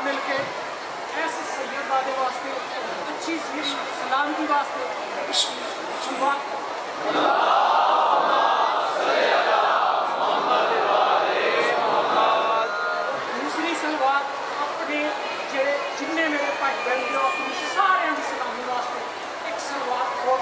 مل کے ایسے سیدزادے واسطے اچھی سی سلامتی واسطے دوسری سلوات اپنے جننے میرے بھائی بہن جو اپنی سارے کی سلامی واسطے ایک سلوات اور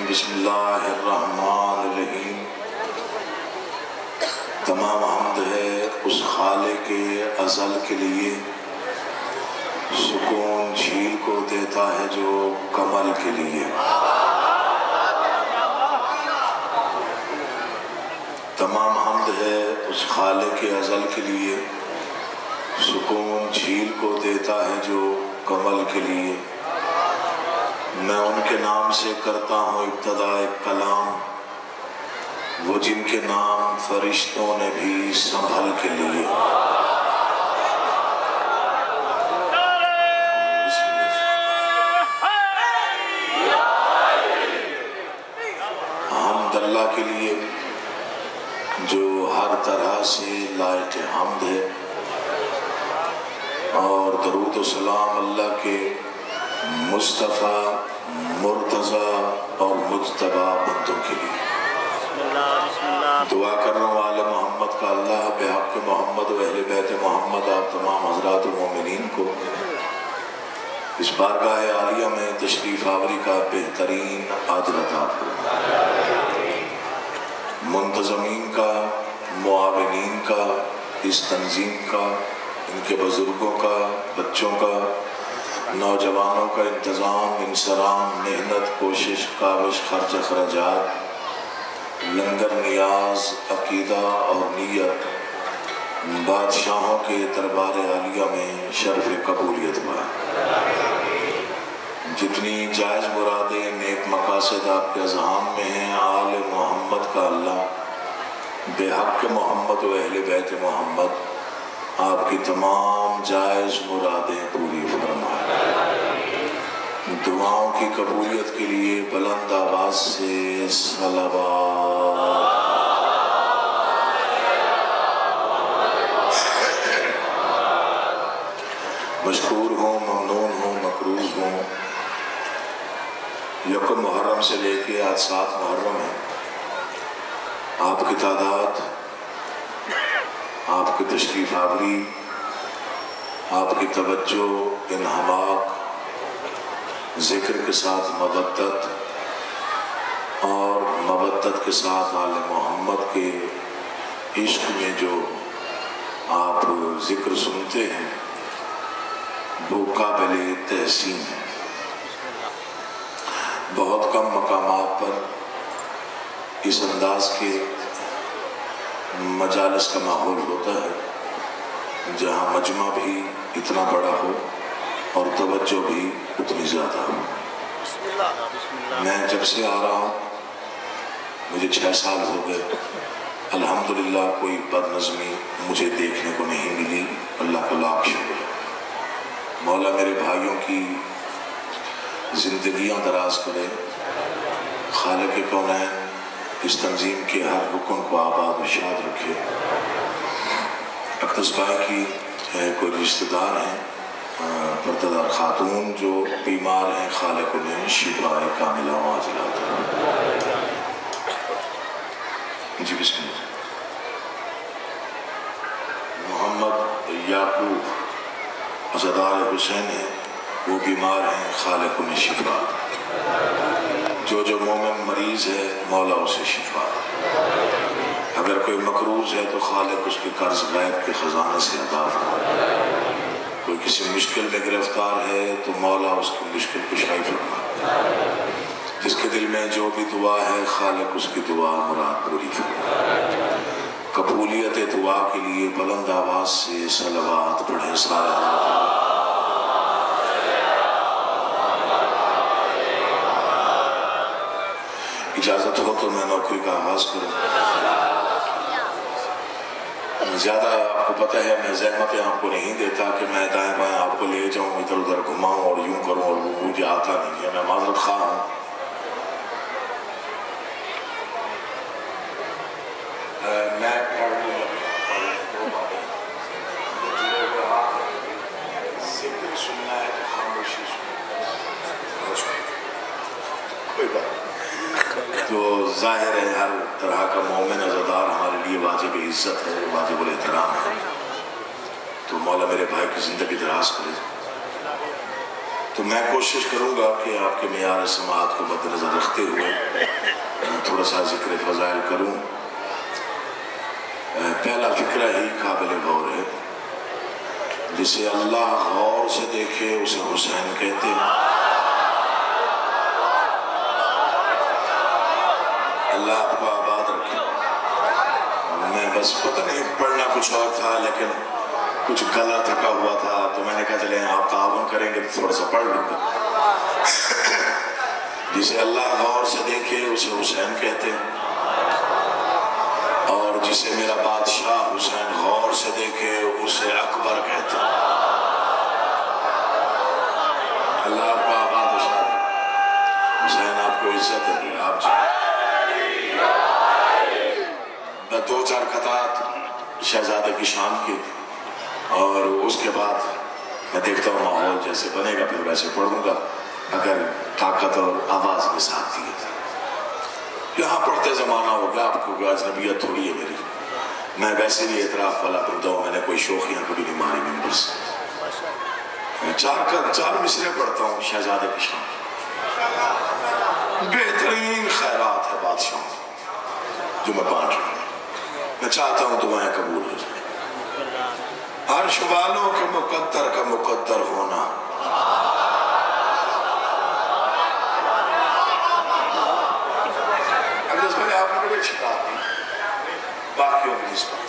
بسم اللہ الرحمن الرحیم۔ تمام حمد ہے اس خالق ازل کے لیے، سکون جھیل کو دیتا ہے جو کمل کے لیے۔ تمام حمد ہے اس خالق ازل کے لیے، سکون جھیل کو دیتا ہے جو کمل کے لیے۔ میں ان کے نام سے کرتا ہوں ابتدا کلام، وہ جن کے نام فرشتوں نے بھی سنبھل کے لیے۔ حمد اللہ کے لیے جو ہر طرح سے لائق حمد ہے، اور درود و سلام اللہ کے مصطفیٰ، مرتضیٰ اور مجتبیٰ بندوں کے لیے۔ دعا کر رہا ہوں آل محمد کا اللہ بحق محمد و اہل بیت محمد آپ تمام حضرات مومنین کو اس بارگاہ عالیہ میں تشریف آوری کا بہترین اجر عطا فرمائے۔ منتظمین کا، معاونین کا، اس تنظیم کا، ان کے بزرگوں کا، بچوں کا، نوجوانوں کا انتظام، انصرام، محنت، کوشش، کاوش، خرچ اخراجات، لنگر، نیاز، عقیدہ اور نیت بادشاہوں کے دربار عالیہ میں شرف قبولیت پائے۔ جتنی جائز مرادیں، نیک مقاصد آپ کے اذہان میں ہیں، آل محمد کا اللہ بحق محمد و اہل بیت محمد آپ کی تمام جائز مرادیں پوری فرمائے۔ دعاؤں کی قبولیت کے لیے بلند آواز سے صلوات۔ مشکور ہوں، ممنون ہوں، مقروض ہوں۔ یکم محرم سے لے کے آج 7 محرم ہے، آپ کی تعداد، آپ کی تشریف آوری، آپ کی توجہ، انہماک، ذکر کے ساتھ مودت اور مودت کے ساتھ آل محمد کے عشق میں جو آپ ذکر سنتے ہیں وہ قابل تحسین ہے۔ بہت کم مقامات پر اس انداز کے مجالس کا ماحول ہوتا ہے جہاں مجمع بھی اتنا بڑا ہو اور توجہ بھی اتنی زیادہ ہو۔ میں جب سے آ رہا ہوں مجھے 6 سال ہو گئے، الحمدللہ کوئی بد نظمی مجھے دیکھنے کو نہیں ملی، اللہ کا لاکھ شکر۔ مولا میرے بھائیوں کی زندگیاں دراز کرے، خالق کونین اس تنظیم کے ہر رکن کو آباد و شاد رکھے۔ اقدس بھائی کی کوئی رشتہ دار ہیں پردہ خاتون جو بیمار ہیں، خالق انہیں شفا کاملہ عاجلہ عطا۔ جی بسم اللہ۔ محمد یعقوب عزادار حسین ہیں، وہ بیمار ہیں، خالق انہیں شفا۔ جو مومن مریض ہے مولا اسے شفا۔ اگر کوئی مقروض ہے تو خالق اس کے قرض غیب کے خزانے سے ادا فرما۔ کوئی کسی مشکل میں گرفتار ہے تو مولا اس کی مشکل کشائی فرما۔ جس کے دل میں جو بھی دعا ہے خالق اس کی دعا مراد پوری فرما۔ قبولیت دعا کے لیے بلند آواز سے صلوات پڑھیں سارے۔ اجازت ہو تو میں نوکری کا آغاز کروں۔ زیادہ آپ کو پتہ ہے میں زحمتیں آپ کو نہیں دیتا کہ میں دائیں بائیں آپ کو لے جاؤں، ادھر ادھر گھماؤں اور یوں کروں، اور وہ مجھے آتا نہیں ہے، میں معذرت خواہ ہوں۔ میں ذکر سننا ہے تو خاموشی کوئی بات۔ تو ظاہر ہے ہر طرح کا مومن عزادار ہمارے لیے واجب عزت ہے، واجب الاحترام ہے۔ تو مولا میرے بھائی کی زندگی دراز کرے۔ تو میں کوشش کروں گا کہ آپ کے معیار سماعت کو مد نظر رکھتے ہوئے تھوڑا سا ذکر فضائل کروں۔ پہلا فکرہ ہی قابل غور ہے، جسے اللہ غور سے دیکھے اسے حسین کہتے ہیں۔ اللہ آپ کو آباد رکھے۔ میں بس پتہ نہیں پڑھنا کچھ اور تھا لیکن کچھ گلا تھکا ہوا تھا تو میں نے کہا چلیں آپ تعاون کریں گے تو تھوڑا سا پڑھ لوں گا۔ جسے اللہ غور سے دیکھے اسے حسین کہتے ہیں، اور جسے میرا بادشاہ حسین غور سے دیکھے اسے اکبر کہتے ہیں۔ اللہ آپ کو آباد و شاد رکھے۔ حسین آپ کو عزت دے۔ آپ میں 2-4 قطعات شہزادے کی شان کی، اور اس کے بعد میں دیکھتا ہوں ماحول جیسے بنے گا پھر ویسے پڑھوں گا، اگر طاقت اور آواز کے ساتھ دیے۔ یہاں پڑھتے زمانہ ہوگا آپ کو، اجنبیت تھوڑی ہے میری، میں ویسے بھی اعتراف والا بنتا ہوں، میں نے کوئی شوخیاں کبھی نہیں ماری ممبر سے۔ میں 4 مصرے پڑھتا ہوں شہزادے کی شان۔ بہترین خیرات ہے بادشاہ جو میں بانٹ رہا ہوں، میں چاہتا ہوں دعائیں قبول ہو جائیں۔ عرش والوں کے مقدر کا مقدر ہونا، اگرز بھائی آپ نے بڑی اچھی بات کی باقیوں کی نسبت۔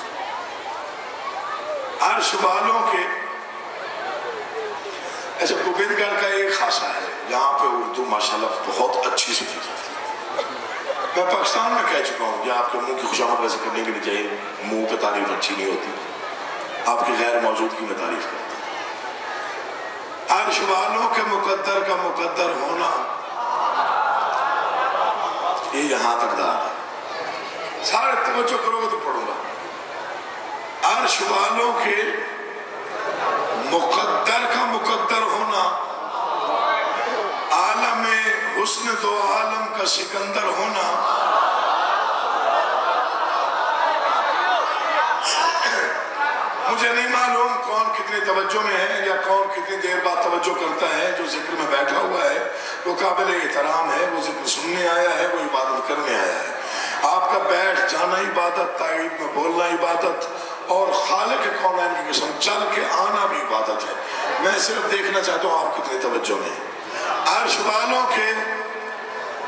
عرش والوں کے، ایسے گوبند گڑھ کا ایک خاصہ ہے، یہاں پہ اردو ماشاءاللہ بہت اچھی سنی جاتی ہے۔ میں پاکستان میں کہہ چکا ہوں کہ آپ کے منہ کی خوشامد ویسے کرنے کی نہیں چاہیے، منہ پہ تعریف اچھی نہیں ہوتی، آپ کی غیر موجودگی میں تعریف کرتا ہوں۔ عرش والوں کے مقدر کا مقدر ہونا، یہ یہاں تک داد ہے، سارے توجہ کرو گے تو پڑھوں گا۔ عرش والوں کے مقدر کا مقدر ہونا، عالم حسن دو عالم کا سکندر ہونا، مجھے نہیں معلوم کون کتنی توجہ میں ہے یا کون کتنی دیر بعد توجہ کرتا ہے۔ جو ذکر میں بیٹھا ہوا ہے وہ قابل احترام ہے، وہ ذکر سننے آیا ہے، وہ عبادت کرنے آیا ہے۔ آپ کا بیٹھ جانا عبادت، تائید میں بولنا عبادت، اور خالق کونین کی قسم چل کے آنا بھی عبادت ہے۔ میں صرف دیکھنا چاہتا ہوں آپ کتنی توجہ میں ہیں۔ عرش والوں کے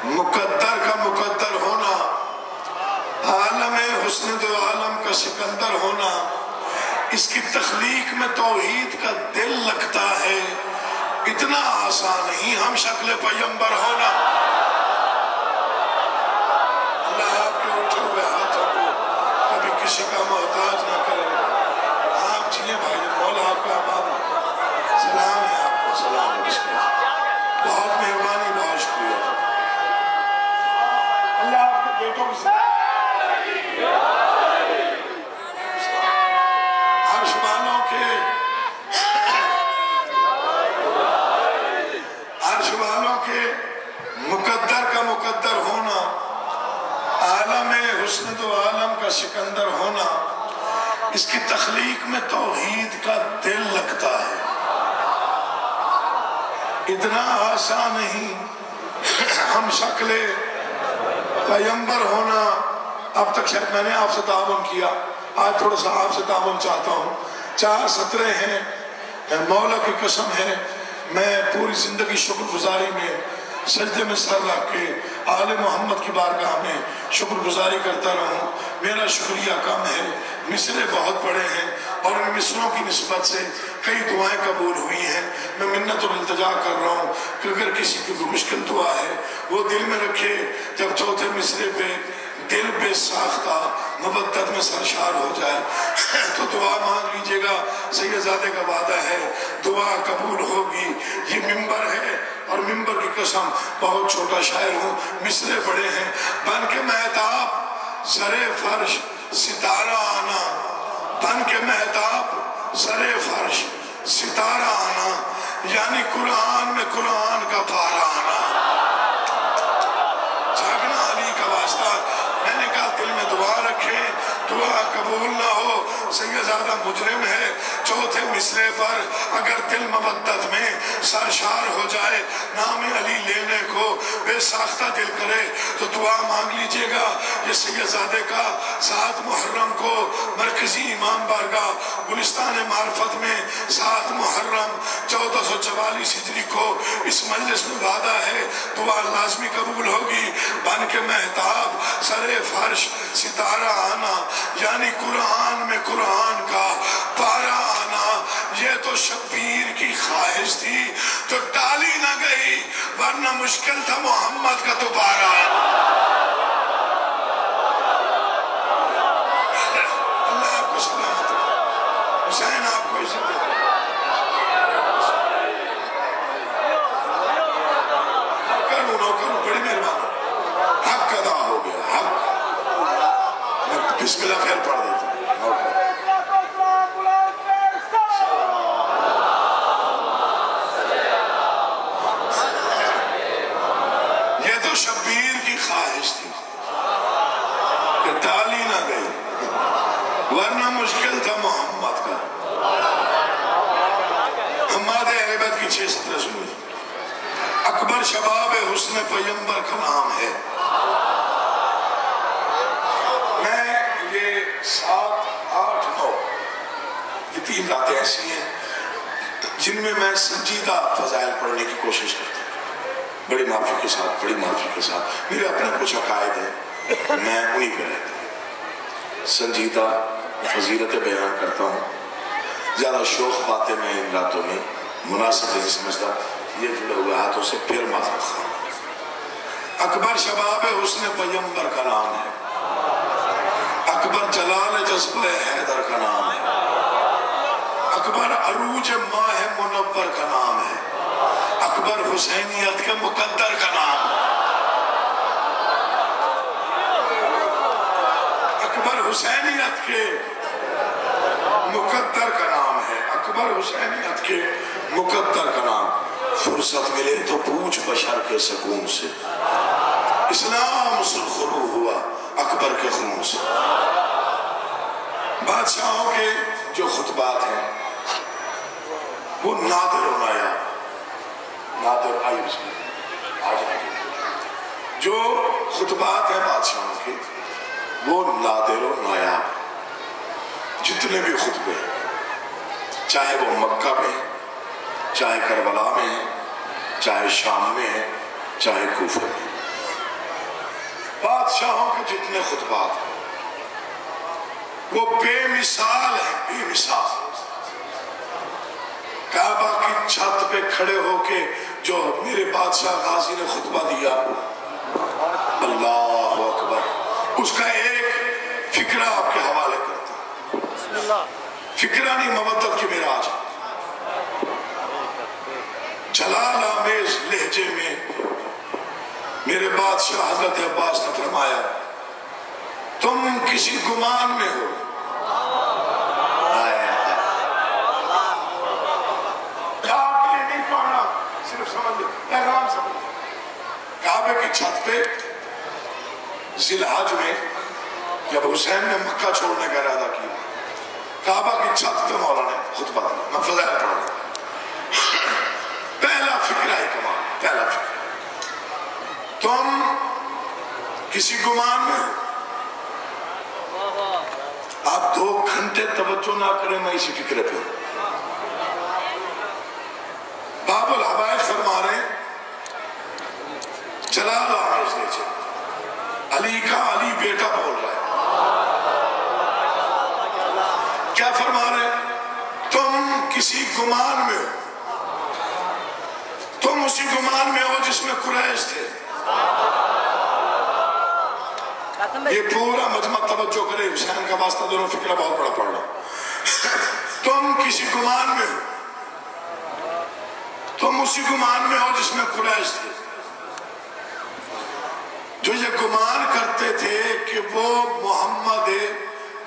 مقدر کا مقدر ہونا، عالم حسن دو عالم کا کا سکندر ہونا، اس کی تخلیق میں توحید کا دل لگتا ہے، اتنا آسان نہیں ہم شکل پیغمبر ہونا۔ اللہ آپ کے اٹھے ہوئے ہاتھوں کو کبھی کسی کا محتاج نہ کرے۔ آپ چلیں بھائی، مولا آپ کا آباد ہو۔ سلام ہے آپ کو، سلام ہے، بسم اللہ۔ بہت مہربانی، بہت شکریہ۔ اللہ آپ کے بیٹوں کی سلام۔ عرش والوں کے مقدر کا مقدر ہونا، عالم حسن دو عالم کا سکندر ہونا، اس کی تخلیق میں توحید کا دل لگتا ہے، اتنا آسان نہیں ہم شکل پیغمبر ہونا۔ اب تک شاید میں نے آپ سے تعاون کیا، آج تھوڑا سا آپ سے تعاون چاہتا ہوں۔ 4 سطریں ہیں، مولا کی قسم ہے میں پوری زندگی شکر گزاری میں سجدے میں سر رکھ کے آل محمد کی بارگاہ میں شکر گزاری کرتا رہوں۔ میرا شکریہ کم ہے، مصرے بہت بڑے ہیں اور ان مصروں کی نسبت سے کئی دعائیں قبول ہوئی ہیں۔ میں منت اور التجا کر رہا ہوں کہ اگر کسی کی کوئی مشکل دعا ہے وہ دل میں رکھے، جب چوتھے مصرے پہ دل بے ساختہ مبدت میں سرشار ہو جائے تو دعا مانگ لیجئے گا، سیدزادے کا وعدہ ہے دعا قبول ہوگی۔ یہ ممبر ہے اور ممبر کی قسم بہت چھوٹا شاعر ہوں، مصرے بڑے ہیں۔ بن کے مہتاب سرے فرش ستارہ آنا، بن کے مہتاب سرے فرش ستارہ آنا، یعنی قرآن میں قرآن کا پارہ آنا۔ جاگنا علی کا واسطہ، میں نے کہا دل میں دعا رکھیں، دعا قبول نہ ہو، سیدزادہ مجرم ہے۔ چوتھے مصرے پر اگر دل مودت میں سرشار ہو جائے، نام علی لینے کو بے ساختہ دل کرے تو دعا مانگ لیجئے گا۔ یہ سیدزادے کا 7 محرم کو مرکزی امام بارگاہ گلستان معرفت میں 7 محرم 1444 ہجری کو اس مجلس میں وعدہ ہے دعا لازمی قبول ہوگی۔ بن کے مہتاب سرے فرش ستارہ آنا، یعنی قرآن میں قرآن کا پارہ آنا۔ یہ تو شبیر کی خواہش تھی تو ٹالی نہ گئی، ورنہ مشکل تھا محمد کا دوبارہ۔ اللہ آپ کو سلامت رکھے، حسین آپ کو عزت دے۔ نوکر بڑی مہربانی، حق ادا ہو گیا، حق۔ بسم اللہ پھر پڑھ دیتا ہوں۔ یہ تو شبیر کی خواہش تھی کہ ٹالی نہ گئی، ورنہ مشکل تھا محمد کا۔ حماد اہل بیت کی 6 سطریں سنیے۔ اکبر شباب حسن پیغمبر کا نام ہے۔ میں یہ 7، 8، 9 یہ 3 راتیں ایسی ہیں جن میں میں سنجیدہ فضائل پڑھنے کی کوشش کرتا ہوں، بڑی معافی کے ساتھ، بڑی معافی کے ساتھ۔ میرے اپنے کچھ عقائد ہیں، میں انہی پہ رہتا ہوں، سنجیدہ فضیلت بیان کرتا ہوں۔ زیادہ شوق باتیں میں ان راتوں میں مناسب نہیں سمجھتا، یہ جڑے ہوئے ہاتھوں سے پھر معذرت خواہ۔ اکبر شباب حسن پیغمبر کا نام ہے، اکبر جلال جذبہ حیدر کا نام ہے، اکبر عروج ماہ منور کا نام ہے، اکبر حسینیت کے مقدر کا نام ہے، اکبر حسینیت کے مقدر کا نام ہے، اکبر حسینیت کے مقدر کا نام۔ فرصت ملے تو پوچھ بشر کے سکون سے، اسلام سرخرو ہوا اکبر کے خون سے۔ بادشاہوں کے جو خطبات ہیں وہ نادر و نایاب، نادر آئی جو خطبات ہیں بادشاہوں کے وہ نادر و نایاب۔ جتنے بھی خطبے چاہے وہ مکہ میں، چاہے کربلا میں ہے، چاہے شام میں ہے، چاہے کوفہ میں، بادشاہوں کے جتنے خطبات ہیں وہ بے مثال ہے، بے مثال. کعبہ کی چھت پہ کھڑے ہو کے جو میرے بادشاہ غازی نے خطبہ دیا، اللہ اکبر، اس کا ایک فکرہ آپ کے حوالے کرتا ہوں. فکرہ نہیں، مودت کی معراج. جلال آمیز لہجے میں میرے بادشاہ حضرت عباس نے فرمایا، تم کسی گمان میں ہو. نہیں پڑھنا، صرف سمجھ لو، پیغام سمجھ لو. کعبے کی چھت پہ ذی الحج میں جب حسین نے مکہ چھوڑنے کا ارادہ کیا، کعبہ کی چھت پہ مولا نے خطبہ دیا. میں فضائل پڑھ رہا ہوں. پہلا فکرہ ہے کمال، پہلا فکرہ، تم کسی گمان میں ہو. آپ 2 گھنٹے توجہ نہ کریں، میں اسی فکرے پہ ہوں. باب الحوائج فرما رہے ہیں، جلال آمیز نیچے علی کا، علی بیٹا بول رہا ہے. کیا فرما رہے ہیں؟ تم کسی گمان میں ہو، تم اسی گمان میں ہو جس میں قریش تھے. یہ پورا مجمع توجہ کرے، حسین کا واسطہ دونوں فکرہ بہت بڑا پڑھ رہا. تم کسی گمان میں ہو، تم اسی گمان میں ہو جس میں قریش تھے، جو یہ گمان کرتے تھے کہ وہ محمد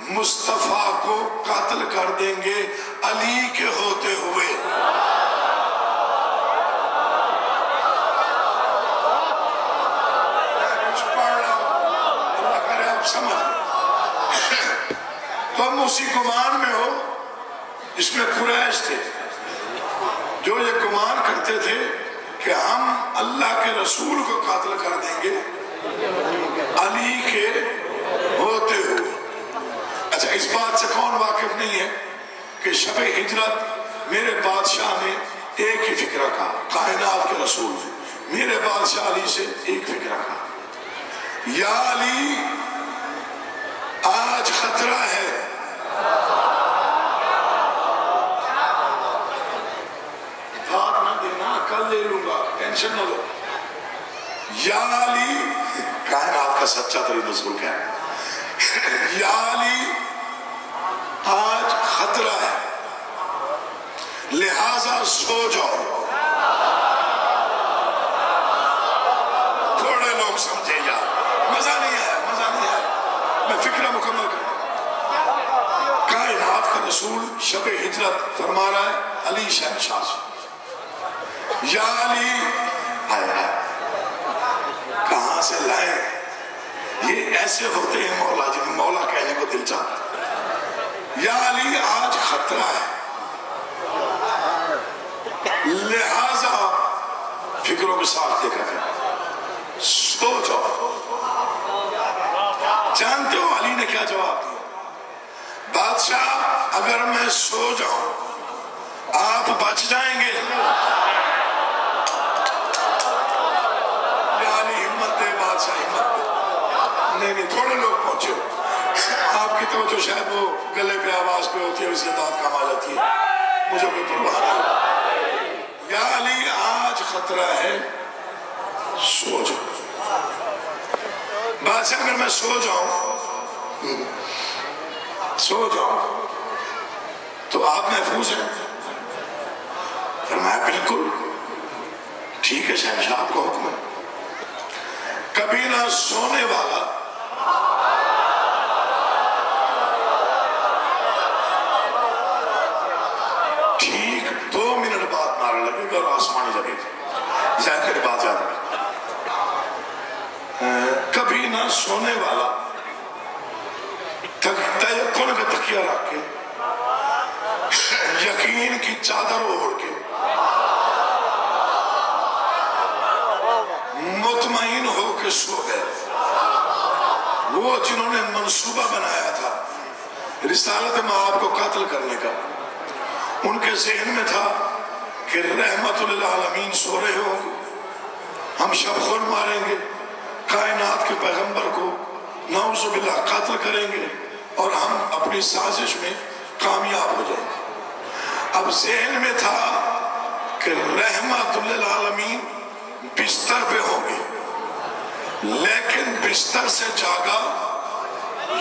مصطفیٰ کو قتل کر دیں گے علی کے ہوتے ہوئے. تم اسی گمان میں ہو جس میں قریش تھے، جو یہ گمان کرتے تھے کہ ہم اللہ کے رسول کو قتل کر دیں گے علی کے ہوتے ہوئے. اچھا، اس بات سے کون واقف نہیں ہے کہ شب ہجرت میرے بادشاہ نے ایک ہی فکرہ کہا، کائنات کے رسول نے میرے بادشاہ علی سے ایک فکرہ کہا، یا علی آج خطرہ ہے. دھات نہ دینا، کل لے لوں گا، ٹینشن نہ لو. یا علی، کائنات کا سچا ترین رسول کیا ہے، یا علی آج خطرہ ہے، لہذا سو جاؤ. تھوڑے لوگ سمجھے یار، مزہ نہیں آیا، مزہ نہیں آیا. میں فکرہ مکمل کرتا ہوں. کائنات کا رسول شب ہجرت فرما رہا ہے علی شہنشاہ سے، یا علی، آیا کہاں سے لائے؟ یہ ایسے ہوتے ہیں مولا جنہیں مولا کہنے کو دل چاہتا ہے. یا علی آج خطرہ ہے، لہذا فکروں کے ساتھ دیکھا کریں، سو جاؤ. جانتے ہو علی نے کیا جواب دیا؟ بادشاہ اگر میں سو جاؤں آپ بچ جائیں گے. یعنی ہمت دے بادشاہ، ہمت دے. نہیں، تھوڑے لوگ پہنچے. آپ کی توجہ شاید وہ گلے پہ آواز پہ ہوتی ہے، اس داد کام آ جاتی ہے، مجھے کوئی پرواہ نہیں. یا علی آج خطرہ ہے، سو جاؤ. بادشاہ اگر میں سو جاؤں تو آپ محفوظ ہیں؟ فرمایا بالکل ٹھیک ہے شہنشاہ، آپ کو حکم ہے. کبھی نہ سونے والا ٹھیک 2 منٹ بعد نعرہ لگے گا اور آسمانی لگے گا. ظاہر کر بات یاد رکھیں، کبھی نہ سونے والا تیقن کا تکیہ رکھ کے، یقین کی چادر اوڑھ کے، مطمئن ہو کے سو گئے. وہ جنہوں نے منصوبہ بنایا تھا رسالت مآب کو قتل کرنے کا، ان کے ذہن میں تھا کہ رحمت للعالمین سو رہے ہوں گے، ہم شب خون ماریں گے، کائنات کے پیغمبر کو نعوذ باللہ قتل کریں گے، اور ہم اپنی سازش میں کامیاب ہو جائیں گے۔ اب ذہن میں تھا کہ رحمت للعالمین بستر پہ ہوں گے، لیکن بستر سے جاگا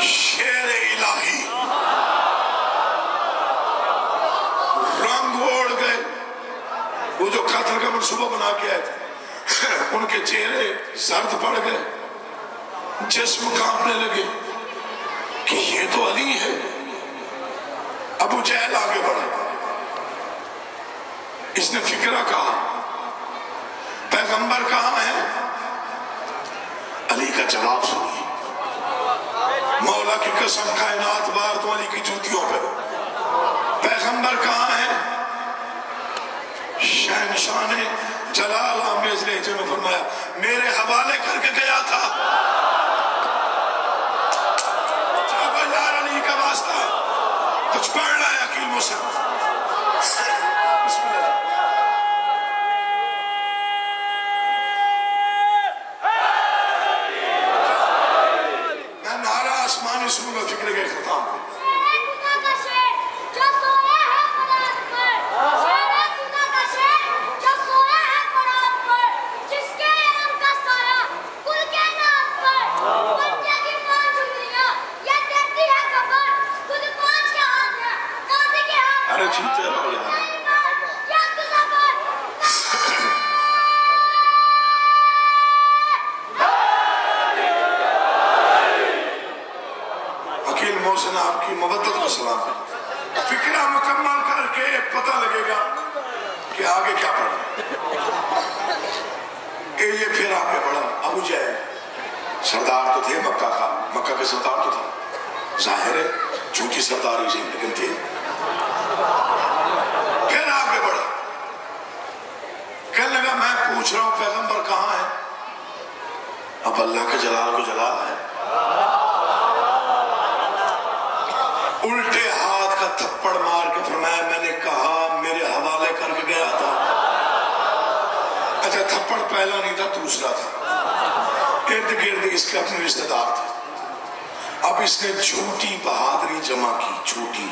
شیر الہی، رنگ اوڑ گئے۔ وہ جو قتل کا منصوبہ بنا کے آئے تھے ان کے چہرے زرد پڑ گئے، جسم کانپنے لگے کہ یہ تو علی ہے۔ ابو جہل آگے بڑھا، اس نے فکرہ کہا پیغمبر کہاں ہے؟ علی کا جواب سنیے، مولا کی قسم کائنات بار تو علی کی جوتیوں پہ، پیغمبر کہاں ہے؟ شہنشاہ نے جلال آمیز لہجے میں فرمایا میرے حوالے کر کے گیا تھا۔ چاہو یار علی کا واسطہ کچھ پڑھنا ہے عقیل مسلم۔ بسم اللہ۔ میں نعرہ آسمانی سنوں گا فکر کے ختم پہ۔ ارے جیتے رہو یار۔ عقیل محسن آپ کی مودت و سلام ہے۔ فکرہ مکمل کر کے پتہ لگے گا کہ آگے کیا پڑھنا ہے۔ یہ پھر آگے بڑھا ابو جہل، سردار تو تھے مکہ کا، مکہ کے سردار تو تھا، ظاہر ہے جھوٹی سرداری سے لیکن تھے۔ پھر آگے بڑھا، کہنے لگا میں پوچھ رہا ہوں پیغمبر کہاں ہے؟ اب اللہ کے جلال کو جلال ہے، الٹے ہاتھ کا تھپڑ مار کے فرمایا میں نے کہا میرے حوالے کر کے گیا تھا۔ اچھا تھپڑ پہلا نہیں تھا، دوسرا تھا، ارد گرد اس کے اپنے رشتہ دار تھے۔ اب اس نے جھوٹی بہادری جمع کی، جھوٹی۔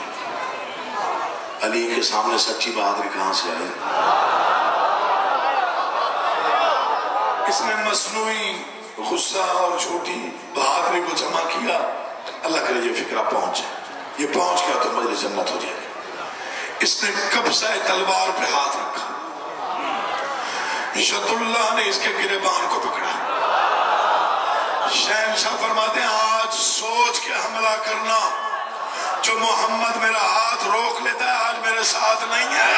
علی کے سامنے سچی بہادری کہاں سے آئی؟ اس نے مصنوعی غصہ اور جھوٹی بہادری کو جمع کیا۔ اللہ کرے یہ فکرہ پہنچے، یہ پہنچ گیا تو مجلس جنت ہو جائے گا۔ اس نے قبضہ تلوار پہ ہاتھ رکھا، عزت اللہ نے اس کے گریبان کو پکڑا۔ شہنشاہ فرماتے ہیں آج سوچ کے حملہ کرنا، جو محمد میرا ہاتھ روک لیتا ہے آج میرے ساتھ نہیں ہے۔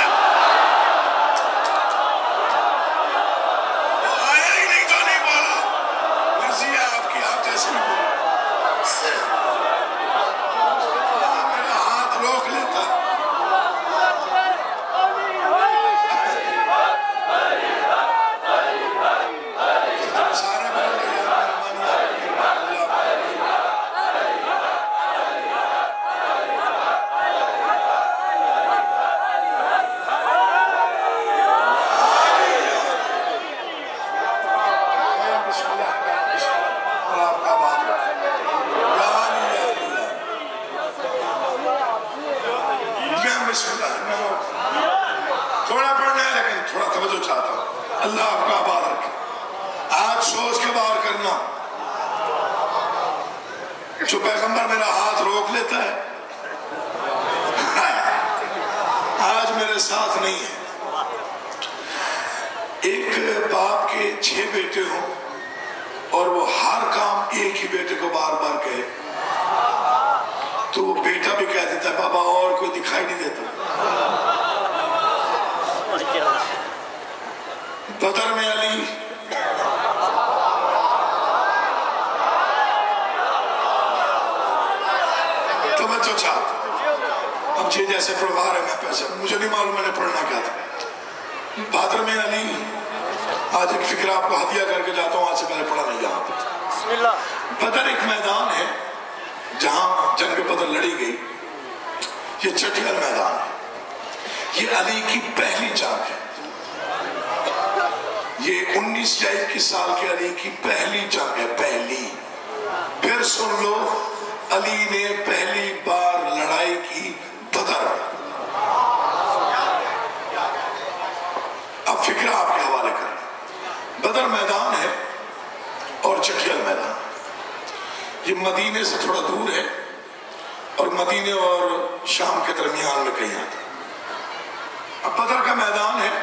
وہ آیا ہی نہیں تو نہیں بولا، مرضی ہے آپ کی، آپ جیسے بھی بولا۔ میرا ہاتھ روک لیتا سارے بول گئے تھوڑا پڑھنا ہے لیکن تھوڑا توجہ چاہتا ہوں۔ اللہ آپ کا آباد رکھے۔ آج سوچ کے باہر کرنا، جو پیغمبر میرا ہاتھ روک لیتا ہے آج میرے ساتھ نہیں ہے۔ ایک باپ کے 6 بیٹے ہوں اور وہ ہر کام ایک ہی بیٹے کو بار بار کہے تو وہ بیٹا بھی کہہ دیتا ہے بابا اور کوئی دکھائی نہیں دیتا۔ بدر میں علی توجہ چاہتا، اب جی جیسے پڑھوا رہے میں پیسے مجھے نہیں معلوم میں نے پڑھنا کیا تھا۔ بدر میں علی، آج ایک فکر آپ کو ہدیہ کر کے جاتا ہوں، آج سے میں نے پڑھا نہیں یہاں پہ۔ بدر ایک میدان ہے جہاں جنگ بدر لڑی گئی، یہ چٹیل میدان ہے، یہ علی کی پہلی جنگ ہے، یہ 19 یا 21 سال کے علی کی پہلی جنگ ہے، پہلی۔ پھر سن لو علی نے پہلی بار لڑائی کی بدر میں. اب فکر آپ کے حوالے کریں. بدر میدان ہے اور چٹھیل میدان. یہ مدینے سے تھوڑا دور ہے اور مدینے اور شام کے درمیان میں کہیں آتا ہے. اب بدر کا میدان ہے,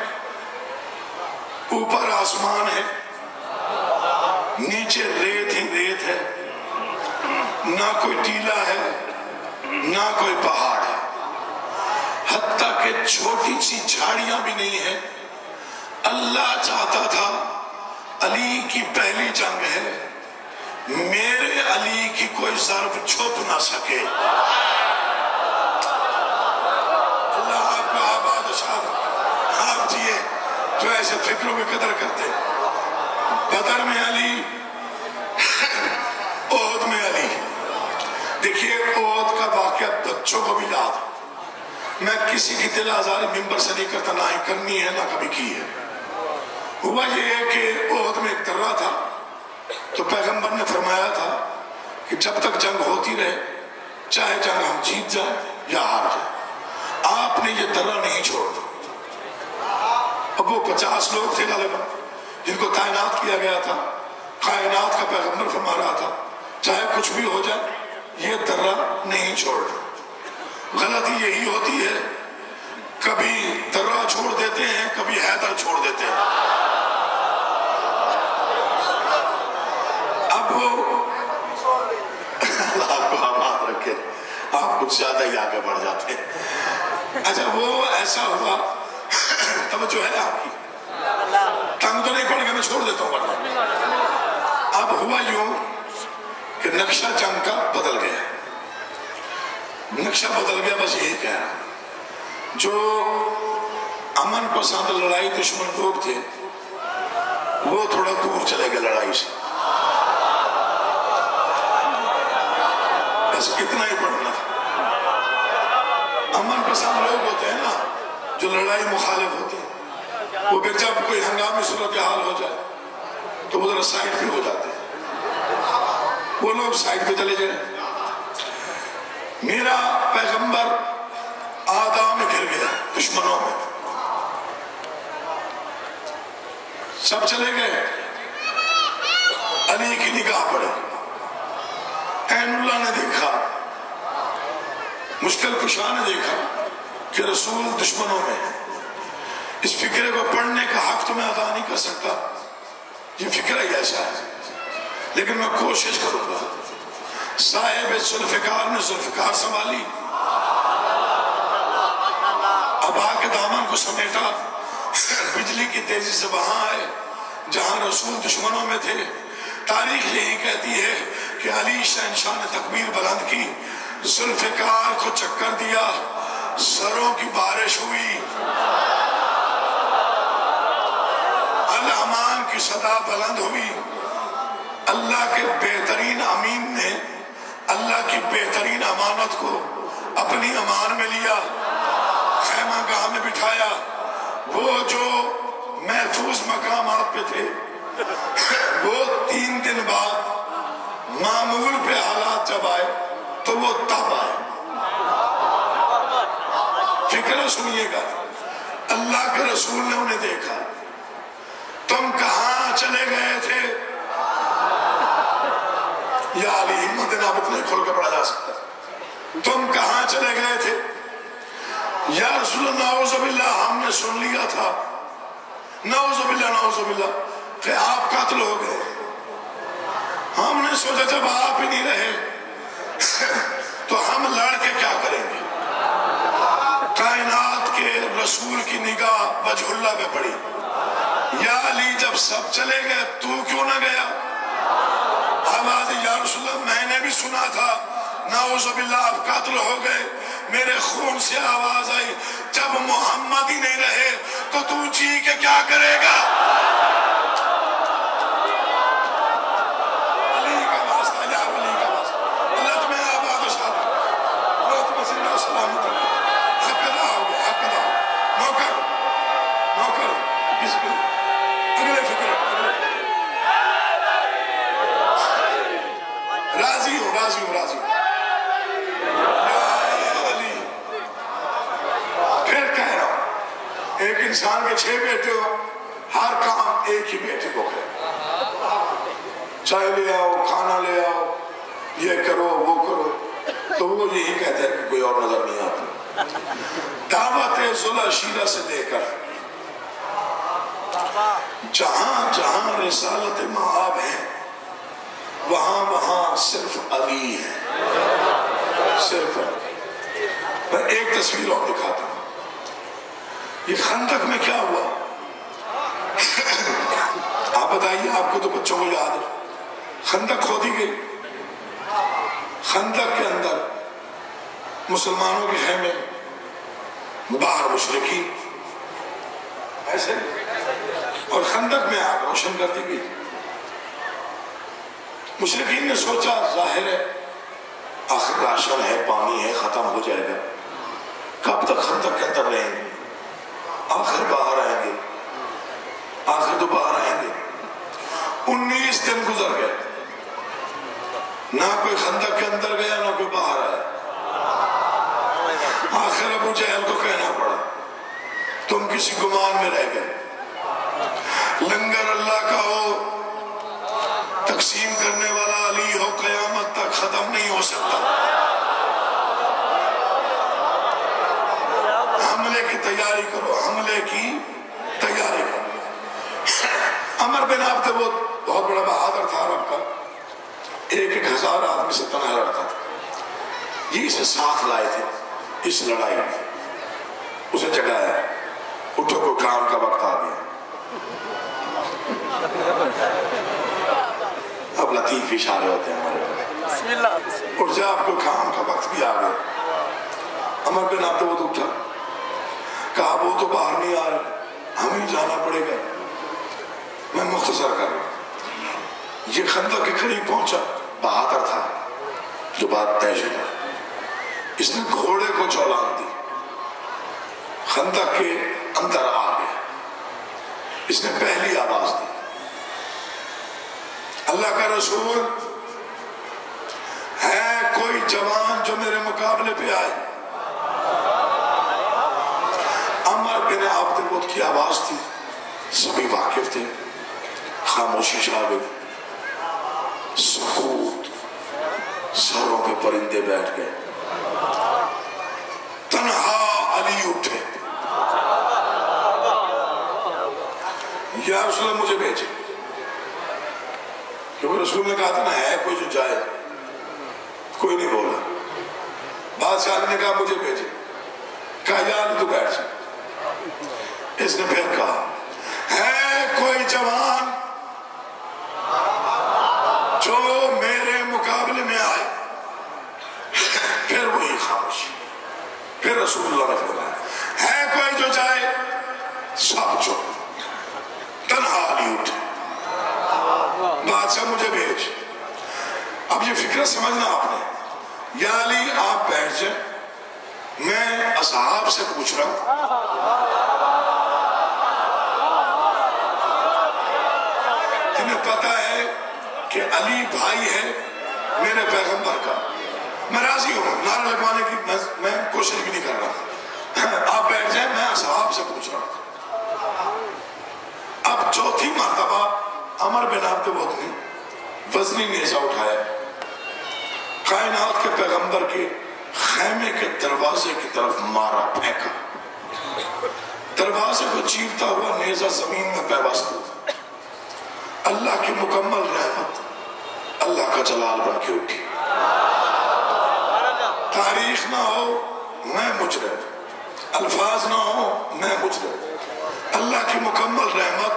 اوپر آسمان ہے, نیچے ریت ہی ریت ہے, نہ کوئی ٹیلا ہے نہ کوئی پہاڑ ہے, حتیٰ کہ چھوٹی سی جھاڑیاں بھی نہیں ہیں. اللہ چاہتا تھا علی کی پہلی جنگ ہے, میرے علی کی کوئی ضرب چھپ نہ سکے. اللہ آپ کو آباد شاد, آپ جیے جو ایسے فکروں کی قدر کرتے. بدر میں علی, احد میں علی. دیکھیے احد کا واقعہ بچوں کو بھی یاد. میں کسی کی دل آزاری ممبر سے نہیں کرتا, نہ ہی کرنی ہے نہ کبھی کی ہے. ہوا یہ ہے کہ احد میں ایک درہ تھا, تو پیغمبر نے فرمایا تھا کہ جب تک جنگ ہوتی رہے, چاہے جنگ ہم جیت جائیں یا ہار جائیں, آپ نے یہ درہ نہیں چھوڑنا. اب وہ 50 لوگ تھے غالباً جن کو تعینات کیا گیا تھا. کائنات کا پیغمبر فرما رہا تھا چاہے کچھ بھی ہو جائے یہ درہ نہیں چھوڑنا. غلطی یہی ہوتی ہے, کبھی درہ چھوڑ دیتے ہیں, کبھی حیدر چھوڑ دیتے ہیں. اب وہ اللہ آپ کو آباد رکھے, آپ کچھ زیادہ ہی آگے بڑھ جاتے ہیں. اچھا وہ ایسا ہوا, توجہ ہے آپ کی, تنگ تو نہیں پڑے گا, میں چھوڑ دیتا ہوں ورنہ. اب ہوا یوں کہ نقشہ جنگ کا بدل گیا. نقشہ بدل گیا, بس یہی کہہ رہا. جو امن پسند لڑائی دشمن لوگ تھے وہ تھوڑا دور چلے گئے لڑائی سے. بس اتنا ہی پڑھنا تھا. امن پسند لوگ ہوتے ہیں نا جو لڑائی مخالف ہوتے ہیں, وہ پھر جب کوئی ہنگامی صورتحال ہو جائے تو وہ ذرا سائڈ پہ ہو جاتے ہیں. وہ لوگ سائڈ پہ چلے جائیں. میرا پیغمبر آدھا میں گر گیا دشمنوں میں, سب چلے گئے. علی کی نگاہ پڑے, عین اللہ نے دیکھا, مشکل کشا نے دیکھا کہ رسول دشمنوں میں. اس فکرے کو پڑھنے کا حق تو میں ادا نہیں کر سکتا, یہ فکرہ ہی ایسا ہے, لیکن میں کوشش کروں گا. صاحب ذوالفقار نے ذوالفقار سنبھالی, ابا کے دامن کو سمیٹا, بجلی کی تیزی سے وہاں آئے جہاں رسول دشمنوں میں تھے. تاریخ یہی کہتی ہے کہ علی شہنشاہ نے تکبیر بلند کی, ذوالفقار کو چکر دیا, سروں کی بارش ہوئی, الامان کی صدا بلند ہوئی. اللہ کے بہترین امین نے اللہ کی بہترین امانت کو اپنی امان میں لیا, خیمہ گاہ میں بٹھایا. وہ جو محفوظ مقامات پہ تھے وہ 3 دن بعد معمول پہ حالات جب آئے تو وہ تب آئے. فکر سنیے گا, اللہ کے رسول نے انہیں دیکھا, تم کہاں چلے گئے تھے؟ یا علی ہمت نہ اتنے کھول کے پڑھا جا سکتا, تم کہاں چلے گئے تھے؟ یا رسول اللہ نعوذ باللہ ہم نے سن لیا تھا, نعوذ باللہ کہ آپ قتل ہو گئے. ہم نے سوچا جب آپ ہی نہیں رہے تو ہم لڑ کے کیا کریں گے. کائنات کے رسول کی نگاہ وجہ اللہ پہ پڑی. یا علی جب سب چلے گئے تو کیوں نہ گیا؟ آواز یا رسول اللہ میں نے بھی سنا تھا, نعوذ باللہ آپ قتل ہو گئے. میرے خون سے آواز آئی جب محمد ہی نہیں رہے تو تو جی کے کیا کرے گا؟ علی کا واسطہ, یا علی کا واسطہ, اللہ تمہیں آباد و شاد, اللہ تمہیں زندہ و سلامت رکھے. حق ادا ہو گیا, حق ادا ہو. نوکر کس کو اگلے فکر راضی ہو. انسان کے 6 بیٹے ہو، ہر کام ایک ہی بیٹے کو کرے، چائے لے آؤ، کھانا لے آؤ، یہ کرو وہ کرو، تو وہ یہی کہتا ہے کہ کوئی اور نظر نہیں آتا۔ دعوت ذوالعشیرہ سے لے کر جہاں جہاں رسالت مآب ہے وہاں وہاں صرف علی ہے، صرف علی۔ میں ایک تصویر اور دکھاتا ہوں۔ یہ خندق میں کیا ہوا آپ بتائیے، آپ کو تو بچوں کو یاد ہے۔ خندق کھودی گئی، خندق کے اندر مسلمانوں کے خیمے، باہر مشرکین، ایسے، اور خندق میں آگ روشن کر دی گئی۔ مشرکین نے سوچا ظاہر ہے آخر راشن ہے، پانی ہے، ختم ہو جائے گا، کب تک خندق کے اندر رہیں گے، آخر باہر آئیں گے، آخر تو باہر آئیں گے۔ 19 دن گزر گئے، نہ کوئی خندق کے اندر گیا نہ کوئی باہر آیا۔ آخر ابو جہل کو کہنا پڑا تم کسی گمان میں رہ گئے، لنگر اللہ کا ہو، تقسیم کرنے والا علی ہو، قیامت تک ختم نہیں ہو سکتا۔ حملے کی تیاری کرو، حملے کی تیاری کرو۔ عمر بن عبد بہت بڑا بہادر تھا عرب کا، 1,000 آدمی سے تنہا لڑتا تھا۔ یہ اسے ساتھ لائے تھے اس لڑائی میں، اسے جگایا، اٹھو کو کام کا وقت آ گیا۔ اب لطیف اشارے ہوتے ہیں ہمارے، اٹھ جا، آپ کو کام کا وقت بھی آ گیا۔ عمر بن عبد اٹھا، کہا وہ تو باہر نہیں آ رہے، ہمیں جانا پڑے گا۔ میں مختصر کر رہا ہوں۔ یہ خندق کے قریب پہنچا، بہادر تھا، جو بات طے شدہ، اس نے گھوڑے کو چولان دی، خندق کے اندر آ گیا، اس نے پہلی آواز دی، اللہ کا رسول ہے کوئی جوان جو میرے مقابلے پہ آئے؟ عمر بن عبد کی آواز تھی، سبھی واقف تھے، خاموشی چھا گئی، سکوت، سروں پہ پرندے بیٹھ گئے، تنہا علی اٹھے، یا رسول اللہ مجھے بھیجے، کیونکہ رسول نے کہا تھا نا ہے کوئی جو جائے، کوئی نہیں بولا۔ بادشاہ نے کہا مجھے بھیجے، کہا یا علی تو بیٹھ جائے۔ اس نے پھر کہا ہے کوئی جوان جو میرے مقابلے میں آئے؟ پھر وہی خاموشی، پھر رسول اللہ نے فرمایا ہے کوئی جو جائے؟ سب چپ، تنہا علی اٹھے، بادشاہ مجھے بھیج۔ اب یہ فکر سمجھنا آپ نے، یا علی آپ بیٹھ جائیں، میں اصحاب سے پوچھ رہا ہوں، تمہیں پتا ہے کہ علی بھائی ہے میرے پیغمبر کا، میں راضی ہوں، نعرہ لگوانے کی میں کوشش بھی نہیں کر رہا، آپ بیٹھ جائیں، میں اصحاب سے پوچھ رہا ہوں۔ اب چوتھی مرتبہ عمر بن عبد نے وزنی نیزہ اٹھایا، کائنات کے پیغمبر کے خیمے کے دروازے کی طرف مارا، پھینکا، دروازے کو چیرتا ہوا نیزہ زمین میں پیوست ہوا۔ اللہ کی مکمل رحمت، اللہ کا جلال بن کے اٹھی۔ تاریخ نہ ہو میں مجرم، الفاظ نہ ہو میں مجرم، اللہ کی مکمل رحمت،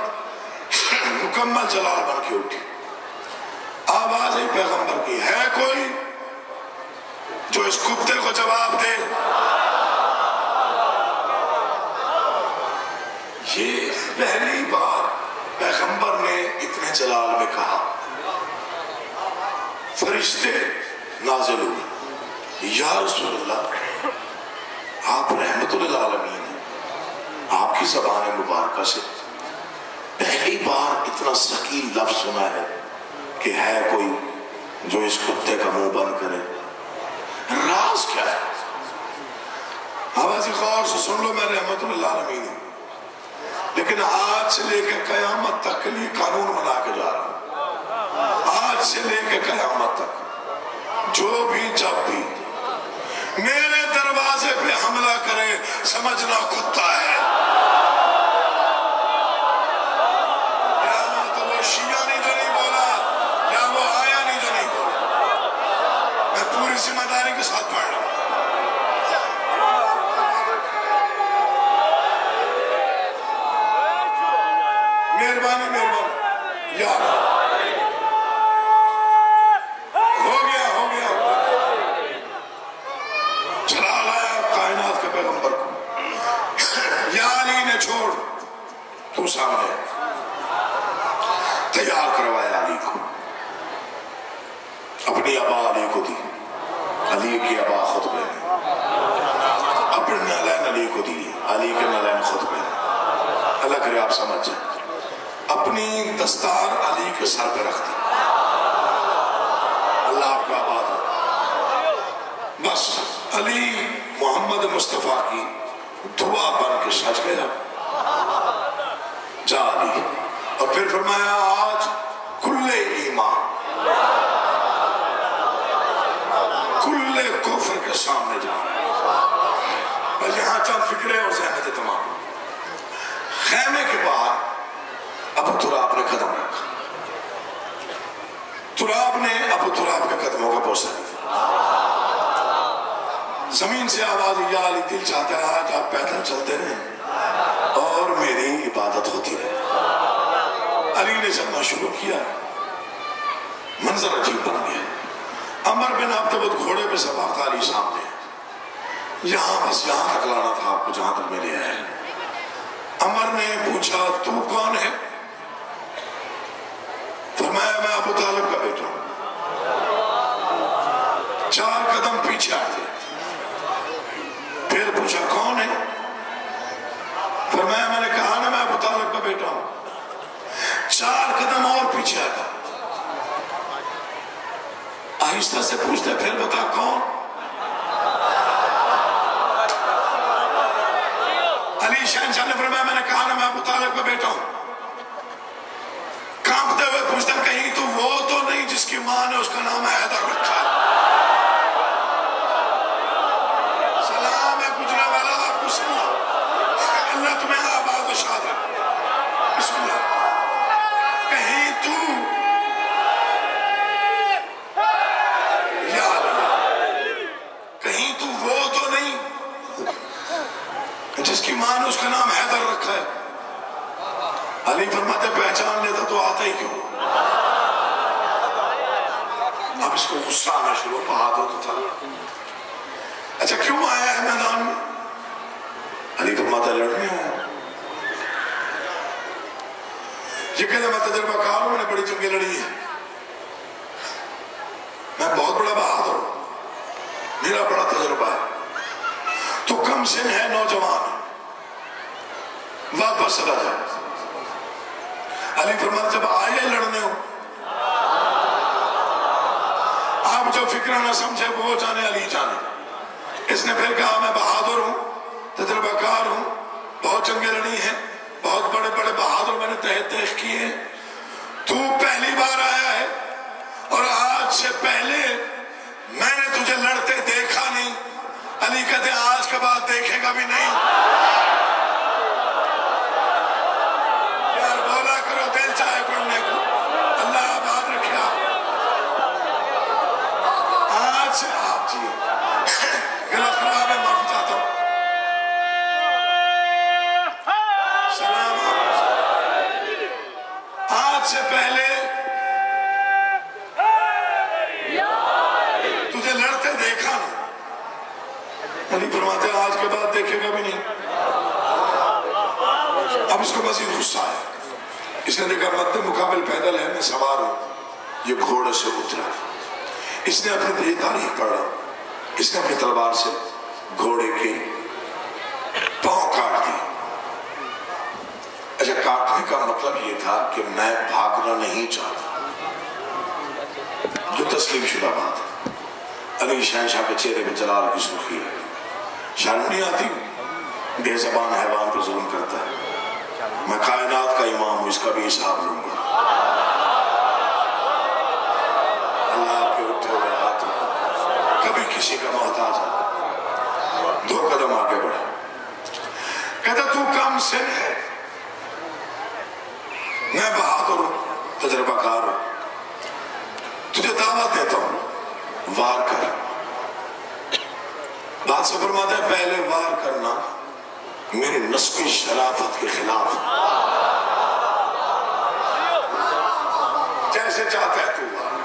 مکمل جلال بن کے اٹھی۔ آواز ہی پیغمبر کی ہے کوئی جو اس کتے کو جواب دے؟ یہ پہلی بار پیغمبر نے اتنے جلال میں کہا، فرشتے نازل ہوئے، یا رسول اللہ آپ رحمت للعالمین ہیں، آپ کی زبان مبارکہ سے پہلی بار اتنا ثقیل لفظ سنا ہے کہ ہے کوئی جو اس کتے کا منہ بند کرے، راز کیا ہے؟ آوازی غور سے سن لو، میں رحمت للعالمین ہوں، لیکن آج سے لے کے قیامت تک کے لیے قانون بنا کے جا رہا ہوں. آج سے لے کے قیامت تک جو بھی جب بھی میرے دروازے پہ حملہ کرے سمجھنا کتا ہے. یا تو وہ شیعہ نہیں جو نہیں بولا، یا وہ آیا نہیں جو نہیں بولا. میں پوری ذمہ داری کے ساتھ پڑھ رہا ہوں. مہربانی مہربانی یار ہو گیا چلا لایا کائنات کے پیغمبر کو. یا علی نے چھوڑ، تو سامنے تیار کروایا علی کو، اپنی ابا علی کو دی. علی کی ابا خطبے میں اپنے نالین علی کو دی، علی کے نالین خطبے میں. اللہ کرے آپ سمجھ جائیں. اپنی دستار علی کے سر پہ رکھ دی. اللہ آپ کا آباد ہو. بس علی محمد مصطفیٰ کی دعا بن کے سج گیا. جا علی. اور پھر فرمایا آج کل ایمان کل کفر کے سامنے جا. بس یہاں چند فکرے اور ذہنت تمام. خیمے کے باہر ابو تراب نے قدم رکھا. تراب نے ابو تراب کے قدموں کا بوسہ دیا. زمین سے آواز، یا علی دل چاہتا ہے آج آپ پیدل چلتے رہیں اور میری عبادت ہوتی رہے. علی نے چلنا شروع کیا. منظر عجیب بن گیا. عمر بن عبد گھوڑے پہ سوار تھا، علی سامنے. یہاں بس یہاں تک لانا تھا آپ کو جہاں تک میں لے آئے. عمر نے پوچھا تو کون ہے؟ فرمایا میں ابو طالب کا بیٹا ہوں. 4 قدم پیچھے ہٹ گئے. پھر پوچھا کون ہے؟ فرمایا میں نے کہا نا میں ابو طالب کا بیٹا ہوں. 4 قدم اور پیچھے ہٹا. آہستہ سے پوچھتے پھر بتا کون؟ علی شہنشاہ نے فرمایا میں نے کہا نا میں ابو طالب کا بیٹا ہوں. کانپتے ہوئے پوچھتا کہیں تو وہ تو نہیں جس کی ماں نے اس کا نام حیدر رکھا. سلام ہے گجرا والا آپ کو سنا. اللہ تمہیں آباد و شاد رکھے. بسم اللہ. کہیں تو یا اللہ کہیں تو وہ تو نہیں جس کی ماں نے اس کا نام حیدر رکھا ہے. علی فرماتے پہچان لیتا تو آتا ہی کیوں. اب اس کو غصہ آنا شروع. بہادر تو تھا. اچھا کیوں آیا ہے میدان میں؟ علی فرماتا لڑنے آیا. یہ کہتا میں تجربہ کار ہوں، میں نے بڑی جنگیں لڑی ہیں، میں بہت بڑا بہادر ہوں، میرا بڑا تجربہ ہے. تو کم سن ہے، نوجوان ہے، واپس چلا جائے. علی فرماتا جب آئے لڑنے ہو آپ جو فکرہ نہ سمجھے وہ جانے علی جانے. اس نے پھر کہا میں بہادر ہوں، تجربہ کار ہوں، بہت جنگیں لڑی ہیں، بہت بڑے بڑے بہادر میں نے تحقیق کیے ہیں. تو پہلی بار آیا ہے اور آج سے پہلے میں نے تجھے لڑتے دیکھا نہیں. علی کہتے آج کے بعد دیکھے گا بھی نہیں. چاہے پڑھنے کو. اللہ آباد رکھے. آج سے آپ جی غلط خراب ہے، معافی چاہتا ہوں. سلام. آج سے پہلے تجھے لڑتے دیکھا نہیں. علی فرماتے آج کے بعد دیکھے گا بھی نہیں. اب اس کو مزید غصہ ہے. اس نے دیکھا مد مقابل پیدل ہے، میں سوار ہوں. یہ گھوڑے سے اترا. اس نے اپنی تاریخ پڑھا. اس نے اپنی تلوار سے گھوڑے کے پاؤں کاٹ دی. اچھا کاٹنے کا مطلب یہ تھا کہ میں بھاگنا نہیں چاہتا، جو تسلیم شدہ بات ہے. علی شہنشاہ کے چہرے پہ جلال کی سرخی ہے. شرم نہیں آتی؟ بے زبان حیوان پر ظلم کرتا ہے. میں کائنات کا امام ہوں، اس کا بھی حساب لوں گا۔ اللہ آپ کے اٹھے ہوئے ہاتھ کبھی کسی کا محتاج ہے، 2 قدم آگے بڑھے۔ کہتا تو کم سن ہے، میں بہادر ہوں، تجربہ کار ہوں، تجھے دعوت دیتا ہوں، وار کر۔ بات سے فرماتا ہے پہلے وار کرنا میری نسبی شرافت کے خلاف، جیسے چاہتا ہے تو وار کر۔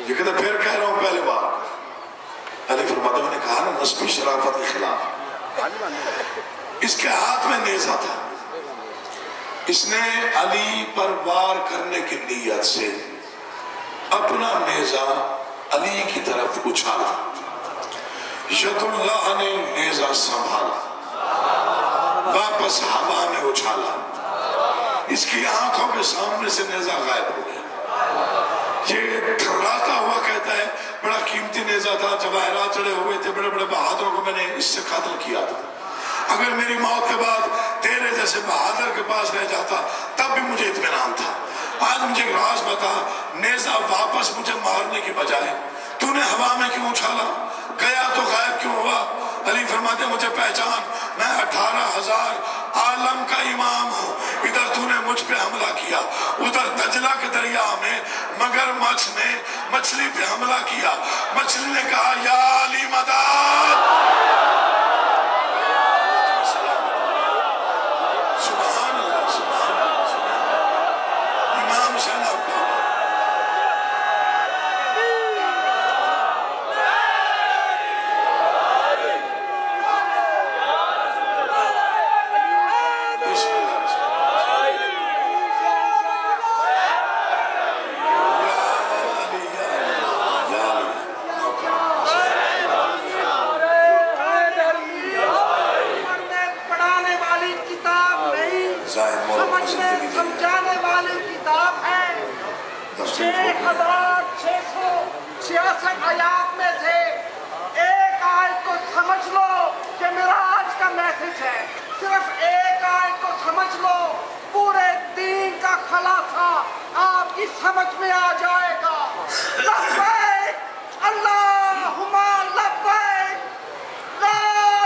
یہ کہتا پھر کہہ رہا ہوں پہلے وار کر۔ علی فرماتا ہے میں نے کہا نا نسبی شرافت کے خلاف۔ اس کے ہاتھ میں نیزہ تھا، اس نے علی پر وار کرنے کی نیت سے اپنا نیزہ علی کی طرف اچھالا، ید اللہ نے نیزہ سنبھالا، واپس ہوا میں اچھالا، اس کی آنکھوں کے سامنے سے نیزہ غائب ہو گیا۔ یہ تھراتا ہوا کہتا ہے بڑا قیمتی نیزہ تھا، جواہرات جڑے ہوئے تھے، بڑے بڑے بہادروں کو میں نے اس سے قتل کیا تھا، اگر میری موت کے بعد تیرے جیسے بہادر کے پاس رہ جاتا تب بھی مجھے اطمینان تھا۔ آج مجھے ایک راز بتا، نیزہ واپس مجھے مارنے کی بجائے تو نے ہوا میں کیوں اچھالا؟ گیا تو غائب کیوں ہوا؟ علی فرماتے مجھے پہچان، میں 18,000 عالم کا امام ہوں، ادھر تو نے مجھ پہ حملہ کیا، ادھر دجلہ کے دریا میں مگر مچھ نے مچھلی پہ حملہ کیا، مچھلی نے کہا یا علی مدد۔ سبحان اللہ، سبحان اللہ، امام حسین آپ کا سمجھانے والی کتاب ہے۔ 6,666 آیات میں سے ایک آیت کو سمجھ لو کہ میرا آج کا میسج ہے، صرف ایک آیت کو سمجھ لو، پورے دین کا خلاصہ آپ کی سمجھ میں آ جائے گا۔ لبیک اللہم لبیک، لا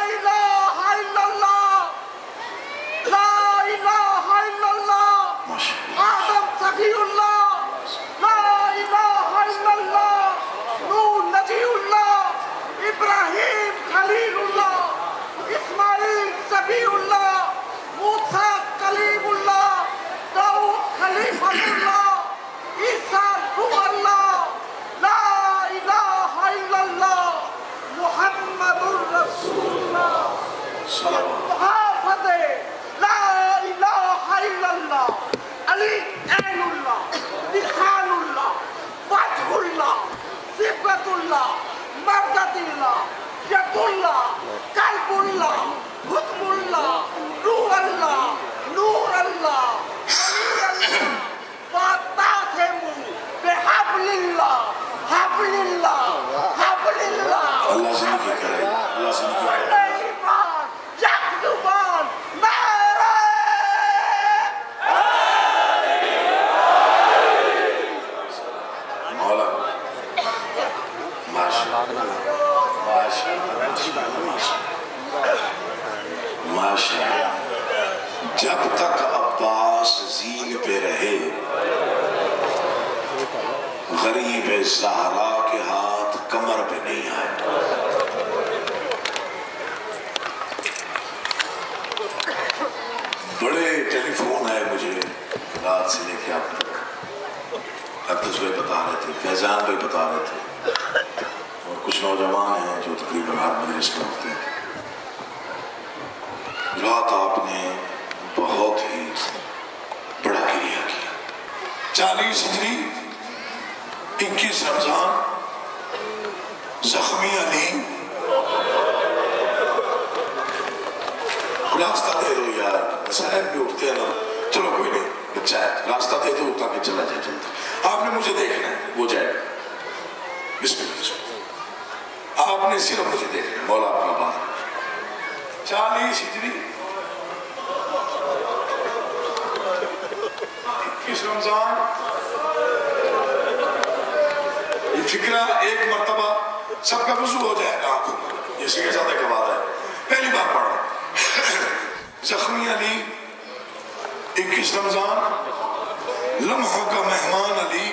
الہ الا اللہ، لا الہ الا اللہ، آدم صفی اللہ، لا الہ الا اللہ، نوح نبی اللہ، ابراہیم خلیل اللہ، اسماعیل صفی اللہ، موسیٰ کلیم اللہ، داؤد خلیفۃ اللہ، عیسیٰ روح اللہ، لا الہ الا اللہ، محمد الرسول اللہ، محافظ لا الہ الا اللہ، علی عین اللہ، لسان اللہ، وجہ اللہ، صفت اللہ، مدد اللہ، ید اللہ، قلب اللہ، حکم اللہ، روح اللہ، نور اللہ، ولی اللہ، وَاعْتَصِمُوا بِحَبْلِ اللَّهِ، حبل اللہ، حبل اللہ، اللہ زندگی کرے گا، اللہ زندگی کرے گا۔ ایمان، یک زبان، نعرہ مولا ماشاءاللہ ماشاءاللہ، جب تک عباس زین پہ رہے غریب زہرا کے ہاتھ کمر پہ نہیں آئے۔ بڑے ٹیلی فون آئے مجھے رات سے لے کے اب تک، اقدس بھائی بتا رہے تھے، فیضان بھائی بتا رہے تھے، اور کچھ نوجوان ہیں جو تقریباً ہر مجلس میں ہوتے ہیں۔ رات آپ نے بہت ہی بڑا کریا کیا۔ 40 ہجری 21 رمضان، زخمی علی، راستہ دے دو یار، مسائل بھی اٹھتے ہیں نا، چلو کوئی نہیں بچہ ہے، راستہ دے دو تاکہ چلا جائے جلدی، آپ نے مجھے دیکھنا ہے، وہ جائے گا، بسم اللہ، آپ نے صرف مجھے دیکھنا ہے، مولا آپ کا بات ہے۔ 40 ہجری 21 رمضان یہ فکرہ ایک مرتبہ سب کا وضو ہو جائے گا آنکھوں پر، یہ سیدھے زیادہ کا وعدہ ہے، پہلی بار پڑھ رہا ہوں۔ زخمی علی 21 رمضان، لمحوں کا مہمان علی،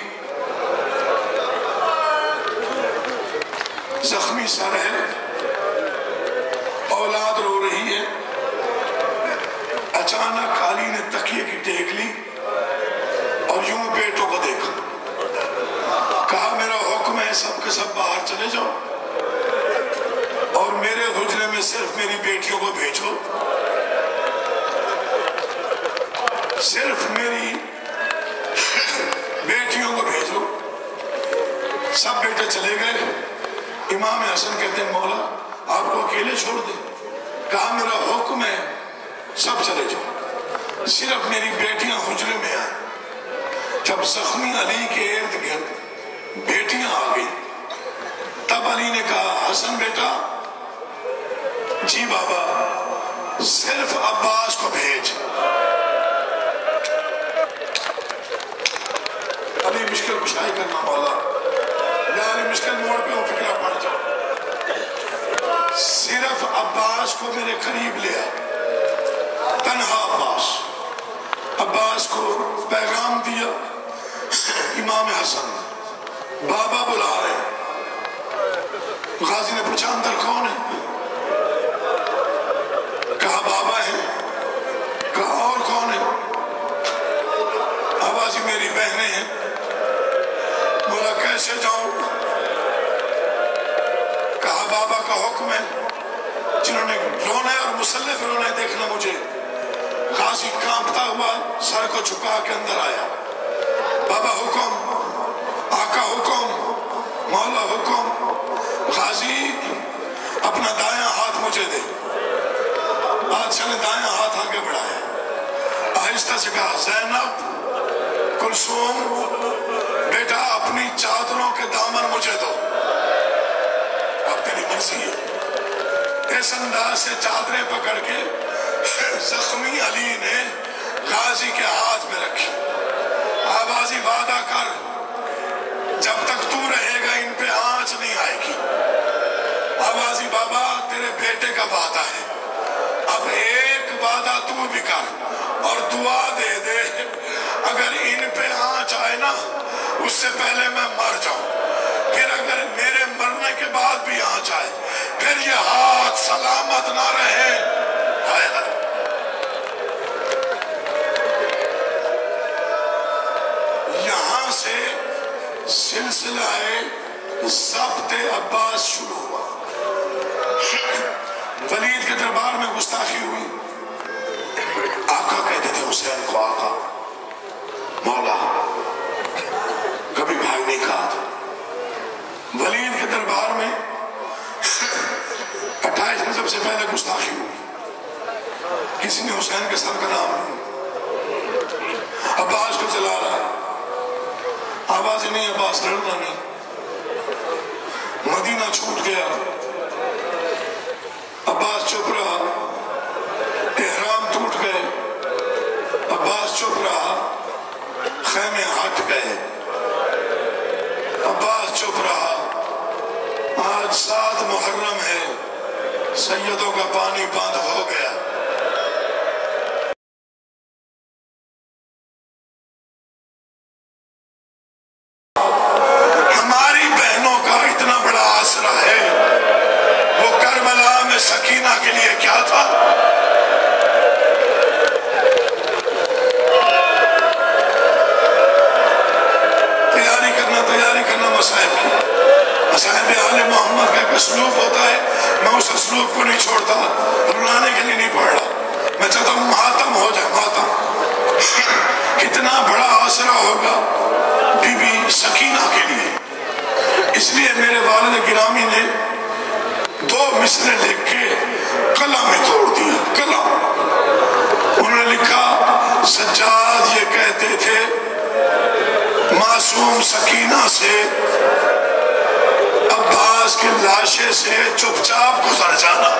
زخمی سر ہے، اولاد رو رہی ہے، اچانک علی نے تکیے کی ٹیک لی اور یوں بیٹوں کو دیکھا، کہا میرا حکم ہے سب کے سب باہر چلے جاؤ اور میرے حجرے میں صرف میری بیٹیوں کو بھیجو، صرف میری بیٹیوں کو بھیجو۔ سب بیٹے چلے گئے۔ امام حسن کہتے ہیں مولا آپ کو اکیلے چھوڑ دیں؟ کہا میرا حکم ہے سب چلے جاؤ، صرف میری بیٹیاں حجرے میں آئیں۔ جب زخمی علی کے ارد گرد بیٹیاں آ گئی تب علی نے کہا حسن بیٹا، جی بابا، صرف عباس کو بھیج۔ علی مشکل کشائی کرنا مولا، یا علی مشکل موڑ پہ ہوں فکرہ پڑ جاؤ، صرف عباس کو میرے قریب لیا، تنہا عباس کو پیغام دیا۔ امام حسن بابا بلا رہے، غازی نے پوچھا اندر کون ہے؟ کہا بابا ہے۔ کہا اور کون ہے؟ آواز میری بہنیں ہیں۔ بولا کیسے جاؤں؟ کہا بابا کا حکم ہے، جنہوں نے رونا اور مسلح رونا دیکھنا مجھے۔ غازی کانپتا ہوا سر کو چھپا کے اندر آیا۔ بابا حکم، آقا حکم، مولا حکم۔ غازی اپنا دایاں ہاتھ مجھے دے۔ بادشاہ نے دایاں ہاتھ آگے بڑھایا، آہستہ سے کہا زینب، کلثوم، بیٹا اپنی چادروں کے دامن مجھے دو، اب تیری مرضی ہے۔ اس انداز سے چادریں پکڑ کے زخمی علی نے غازی کے ہاتھ میں رکھی۔ آوازی وعدہ کر جب تک تو رہے گا ان پہ آنچ نہیں آئے گی۔ آوازی بابا تیرے بیٹے کا وعدہ ہے، اب ایک وعدہ تو بھی کر اور دعا دے دے اگر ان پہ آنچ آئے نا اس سے پہلے میں مر جاؤں، پھر اگر میرے مرنے کے بعد بھی آنچ آئے پھر یہ ہاتھ سلامت نہ رہے۔ یہاں سے سلسلہ ضبط عباس شروع ہوا۔ ولید کے دربار میں گستاخی ہوئی، آقا کہتے تھے حسین کو آقا، مولا، کبھی بھائی نہیں کہا تھا۔ ولید کے دربار میں 28 رجب سے پہلے گستاخی ہوئی، کسی نے حسین کے سر کا نام نہیں، عباس کو جلا رہا ہے، آواز نہیں عباس لڑنا نہیں، مدینہ چھوٹ گیا، عباس چپ رہا، احرام ٹوٹ گئے، عباس چپ رہا، خیمے ہٹ گئے، عباس چپ رہا۔ آج 7 محرم ہے، سیدوں کا پانی بند ہو گیا۔ ہماری بہنوں کا اتنا بڑا آسرا ہے، وہ کربلا میں سکینہ کے لیے کیا تھا؟ تیاری کرنا مصائب کی، مصائب آل محمد کا ایک اسلوب ہوتا ہے، میں اس اسلوب کو نہیں چھوڑتا، رلانے کے لیے نہیں پڑھ رہا، میں چاہتا ہوں ماتم ہو جائے، ماتم۔ کتنا بڑا آسرا ہوگا بی بی سکینہ کے لیے۔ اس لیے میرے والد گرامی نے 2 مصرے لکھ کے قلم میں توڑ دیا، قلم۔ انہوں نے لکھا سجاد یہ کہتے تھے معصوم سکینہ سے عباس کے لاشے سے چپ چاپ گزر جانا۔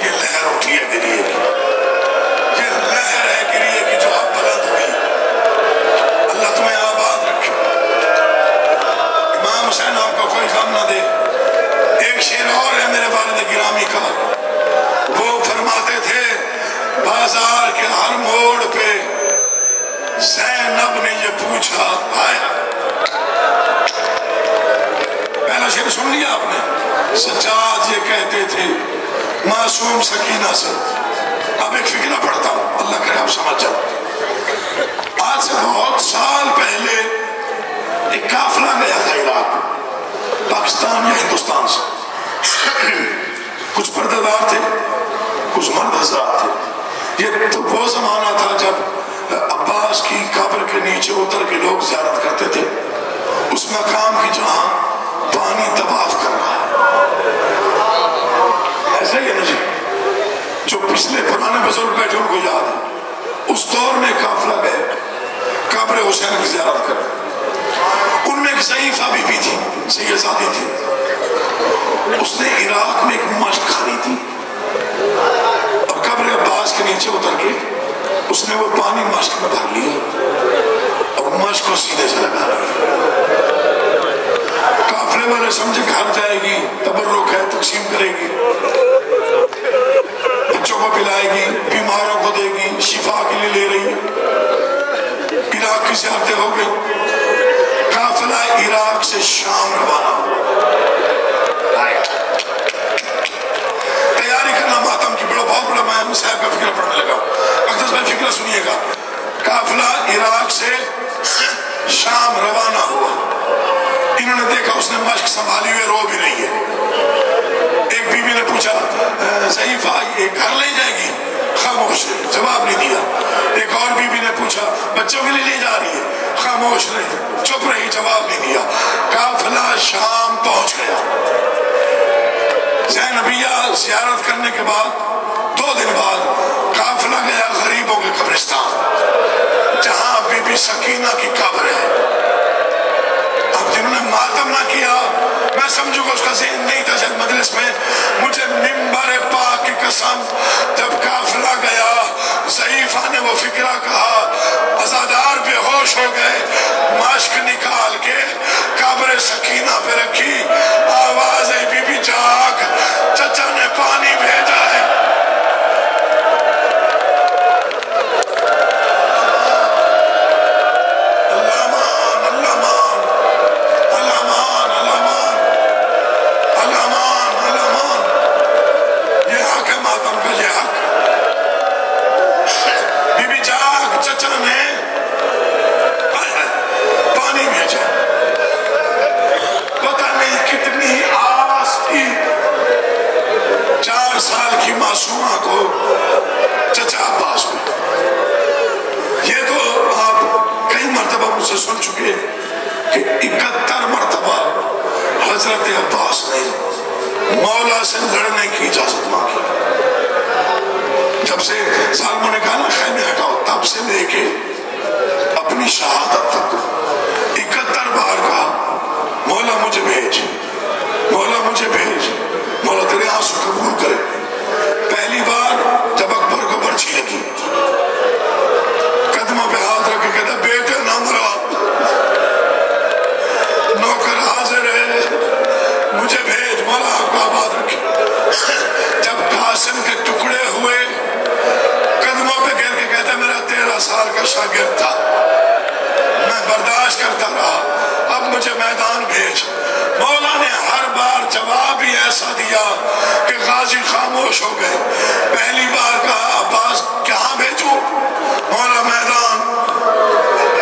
یہ لہر اٹھی ہے گریے کی، یہ لہر ہے گریے کی۔ ربانی کا وہ فرماتے تھے بازار کے ہر موڑ پہ زینب نے یہ پوچھا پہلا شعر سن لیا آپ نے سجاد یہ کہتے تھے معصوم سکینہ سے اب ایک فکرہ پڑھتا ہوں اللہ کرے آپ سمجھ جاؤ آج سے بہت سال پہلے ایک قافلہ گیا تھا عراق پاکستان یا ہندوستان سے کچھ پردہ دار تھے کچھ مرد حضرات تھے یہ تو وہ زمانہ تھا جب عباس کی قبر کے نیچے اتر کے لوگ زیارت کرتے تھے اس مقام کی جہاں پانی طواف کر رہا ہے ایسا ہی ہے نا جی جو پچھلے پرانے بزرگ بیٹھے ان کو یاد ہے اس دور میں قافلہ گئے قبر حسین کی زیارت کر ان میں ایک ضعیفہ بی بی تھی سیدزادی تھی اس نے عراق میں ایک مشق خریدی اور قبر عباس کے نیچے اتر کے اس نے وہ پانی مشق میں بھر لیا اور مشق کو سیدھے سے لگا لیا قافلے والے سمجھے گھر جائے گی تبرک ہے تقسیم کرے گی بچوں کو پلائے گی بیماروں کو دے گی شفا کے لیے لے رہی ہے عراق کی زیارتیں ہو گئی قافلہ عراق سے شام روانہ ہوا تیاری کرنا ماتم کی بہت بڑا میں صاحب کا فکرہ پڑھنے لگا اقدس بھائی فکرہ سنیے گا قافلہ عراق سے شام روانہ ہوا انہوں نے دیکھا اس نے مشق سنبھالی ہوئے رو بھی رہی ہے ایک بی بی نے پوچھا ضعیفہ یہ گھر لے جائے گی خاموش رہی جواب نہیں دیا ایک اور بی بی نے پوچھا بچوں کے لیے لے جا رہی ہے خاموش رہی چپ رہی جواب نہیں دیا قافلہ شام پہنچ گیا زینبیہ زیارت کرنے کے بعد 2 دن بعد قافلہ گیا غریبوں کے قبرستان جہاں بی بی سکینہ کی قبر ہے اب جنہوں نے ماتم نہ کیا میں سمجھوں گا اس کا ذہن نہیں تھا شاید مجلس میں مجھے منبر پاک کی قسم جب قافلہ گیا ضعیفہ نے وہ فکرہ کہا عزادار بے ہوش ہو گئے مشق نکال کے قبر سکینہ پہ رکھی آواز ہے بی بی جاگ چچا نے پانی بھیجا ہے معصومہ کو چچا عباس میں یہ تو آپ کئی مرتبہ مجھ سے سن چکے کہ 71 مرتبہ حضرت عباس نے مولا سے لڑنے کی اجازت مانگی جب سے ظالموں نے کہا نا خیمے ہٹاؤ تب سے لے کے اپنی شہادت تک 71 بار کہا مولا مجھے بھیج مولا مجھے بھیج مولا تیرے آنسو قبول کرے پہلی بار جب اکبر کو پرچی لگی قدموں پہ ہاتھ رکھ کے کہتا بیٹے نہ مرا نوکر حاضر ہے مجھے بھیج مولا آپ کو آباد رکھے جب قاسم کے ٹکڑے ہوئے قدموں پہ گر کے کہتا میرا 13 سال کا شاگرد تھا میں برداشت کرتا رہا اب مجھے میدان بھیج مولا نے ہر بار جواب ہی ایسا دیا کہ غازی خاموش ہو گئے پہلی بار کہا عباس کہاں بھیجوں مولا میدان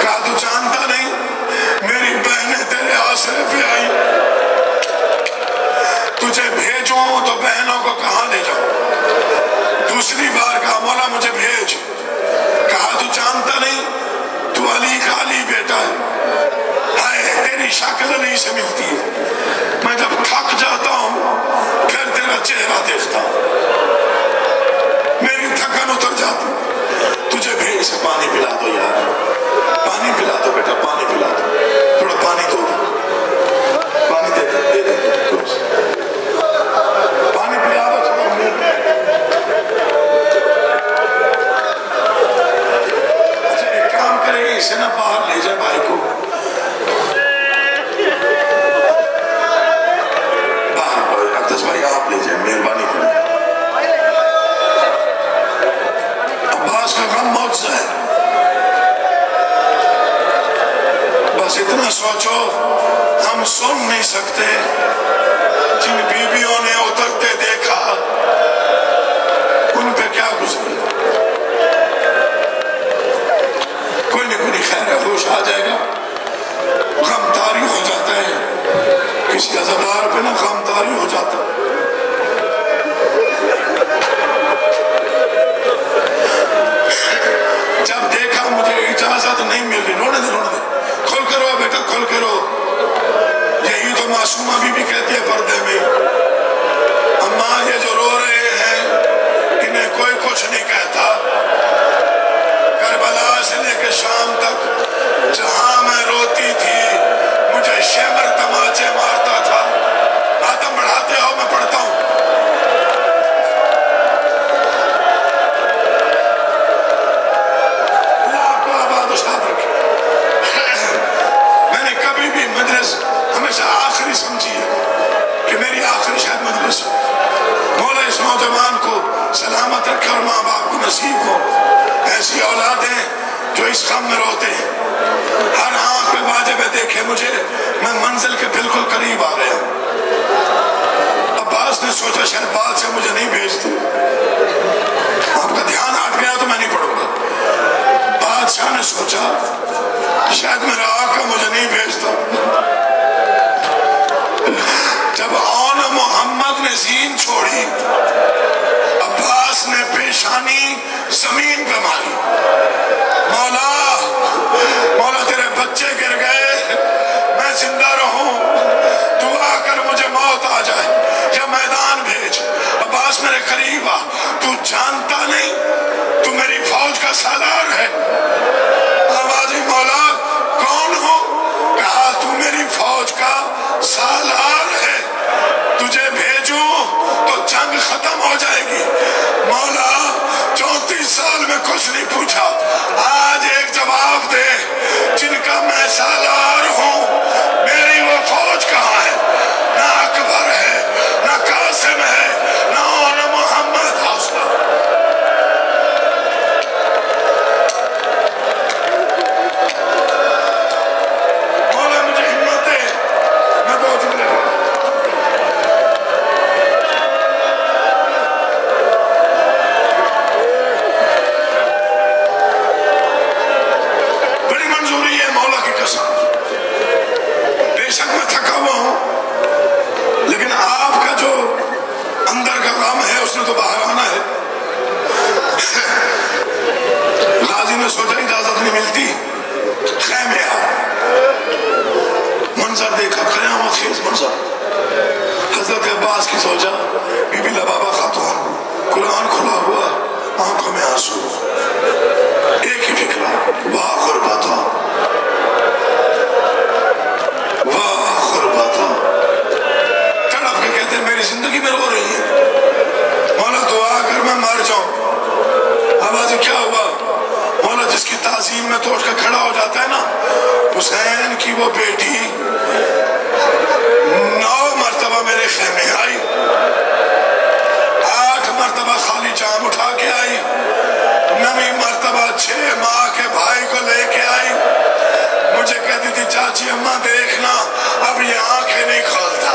کہا تو جانتا نہیں میری بہنیں تیرے آسرے پہ آئی تجھے بھیجوں تو بہنوں کو کہاں لے جاؤں دوسری بار کہا مولا مجھے بھیج کہا تو جانتا نہیں تو علی کا علی بیٹا ہے تیری شکل علی سے ملتی ہے میں جب تھک جاتا ہوں پھر تیرا چہرہ دیکھتا ہوں معجزہ ہے. بس اتنا سوچو ہم سن نہیں سکتے جن بیویوں نے اترتے دیکھا ان پہ کیا گزرے. کوئی نہیں خیر ہے, ہوش آ جائے گا. غم طاری ہو جاتا ہے کسی عزادار پہ نا, غم طاری ہو جاتا ہے. جب دیکھا مجھے اجازت نہیں مل رہی, رونے دے کھل کے رو بیٹا, کھل کے رو. یہی تو معصومہ بھی کہتی ہے پردے میں, اماں یہ جو رو رہے ہیں انہیں کوئی کچھ نہیں کہتا. کربلا سے لے کے شام تک جہاں میں روتی تھی مجھے شیمر تماچے مارتا تھا. ماتم بڑھاتے ہو, میں پڑھتا ہوں. اللہ آپ کو آباد و شاد رکھے. میں نے کبھی بھی مجلس ہمیشہ آخری سمجھی ہے کہ میری آخری شاید مجلس. مولا اس نوجوان کو سلامت رکھے اور ماں باپ کو نصیب ہو ایسی اولادیں جو اس غم میں روتے ہیں. ہر آنکھ پہ واجب ہے دیکھے مجھے, میں منزل کے بالکل قریب آ گیا. عباس نے سوچا شاید بات سے مجھے نہیں بھیجتے, آپ کا دھیان ہٹ گیا تو میں نہیں پڑھوں گا. بادشاہ نے سوچا شاید میرا آقا مجھے نہیں بھیجتا. جب آن محمد نے زین چھوڑی عباس نے پیشانی زمین پہ ماری. مولا تیرے بچے گر گئے, میں زندہ رہوں, تو آ کر مجھے موت آ جائے یا میدان بھیج. عباس میرے قریب آ, تو جانتا نہیں تو میری فوج کا سالار ہے. آوازی مولا کون ہو؟ کہا تو میری فوج کا سالار ہے, تجھے بھیجوں تو جنگ ختم ہو جائے گی. مولا 34 سال میں کچھ نہیں پوچھا, آج ایک جواب دے جن کا میں سالار ہوں میری وہ فوج کہاں ہے؟ نہ اکبر ہے, نہ قاسم ہے, نہ محمد. حوصلہ مولا مجھے ہمت دے, میں دو جملے بڑی منظوری ہے مولا کی قسم. بے شک میں تھکا ہوا ہوں لیکن آپ کا جو اندر کا غم ہے اس نے تو باہر آنا ہے. غازی نے سوچا اجازت نہیں ملتی, خیمے آ. منظر دیکھا, قیامت خیز منظر. حضرت عباس کی زوجہ بی بی لبابہ خاتون, قرآن کھلا ہوا, آنکھوں میں آنسو, ایک ہی فکرہ, واہ غربتا, واہ غربتا. تڑپ کے کہتے ہیں میری زندگی میں رو رہی ہے, مولا دعا کر میں مر جاؤں. آواز کیا ہوا؟ مولا جس کی تعظیم میں تو اٹھ کے کھڑا ہو جاتا ہے نا, حسین کی وہ بیٹی 9 مرتبہ میرے خیمے آئی, 8 مرتبہ خالی جام اٹھا کے آئی, 9ویں مرتبہ 6 ماں کے بھائی کو لے کے آئی. مجھے کہتی تھی چاچی اماں دیکھنا اب یہ آنکھیں نہیں کھولتا,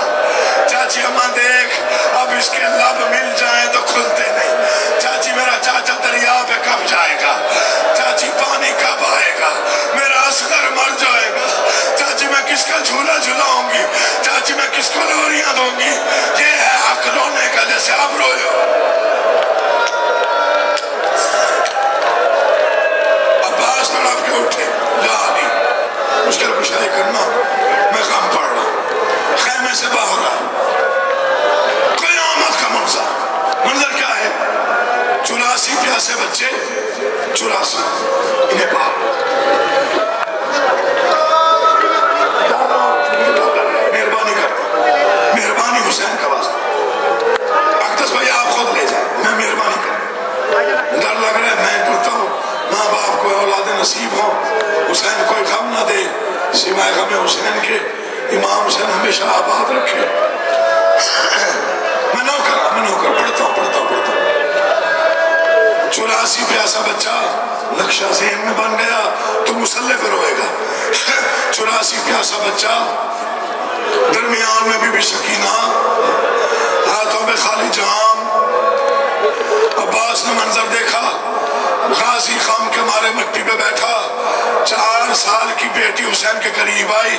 چاچی اماں دیکھ اب اس کے لب مل جائیں تو کھلتے نہیں, چاچی میرا چاچا دریا پہ کب جائے گا, چاچی پانی کب آئے گا, میرا اصغر مر جائے گا, چاچی میں کس کا جھولا جھلاؤں گی, چاچی میں کس کو لوریاں دوں گی. یہ ہے حق رونے کا جیسے آپ روئے ہو. عباس تڑپ کے اٹھے, لا علی مشکل کشائی کرنا, میں غم پڑ رہا. خیمے سے باہر آئے, قیامت کا منظر کیا ہے؟ 84 پیاسے بچے, 84 انہیں باہر. مہربانی کرتا, مہربانی حسین کا واسطہ. اقدس بھائی آپ خود لے جائیں, میں مہربانی کروں. ڈر لگ رہا ہے, میں کرتا ہوں ماں باپ کو اولاد نصیب ہو, حسین کوئی غم نہ دے سوائے غم حسین کے. امام حسین ہمیشہ آباد رکھے. میں نوکر پڑھتا ہوں. 84 پیاسا بچہ نقشہ ذہن میں بن گیا تو مسلح پہ روئے گا 84 پیاسا بچہ درمیان میں بھی سکینہ ہاتھوں میں خالی جام عباس نے منظر دیکھا غازی غم کے مارے مٹی پہ بیٹھا 4 سال کی بیٹی حسین کے قریب آئی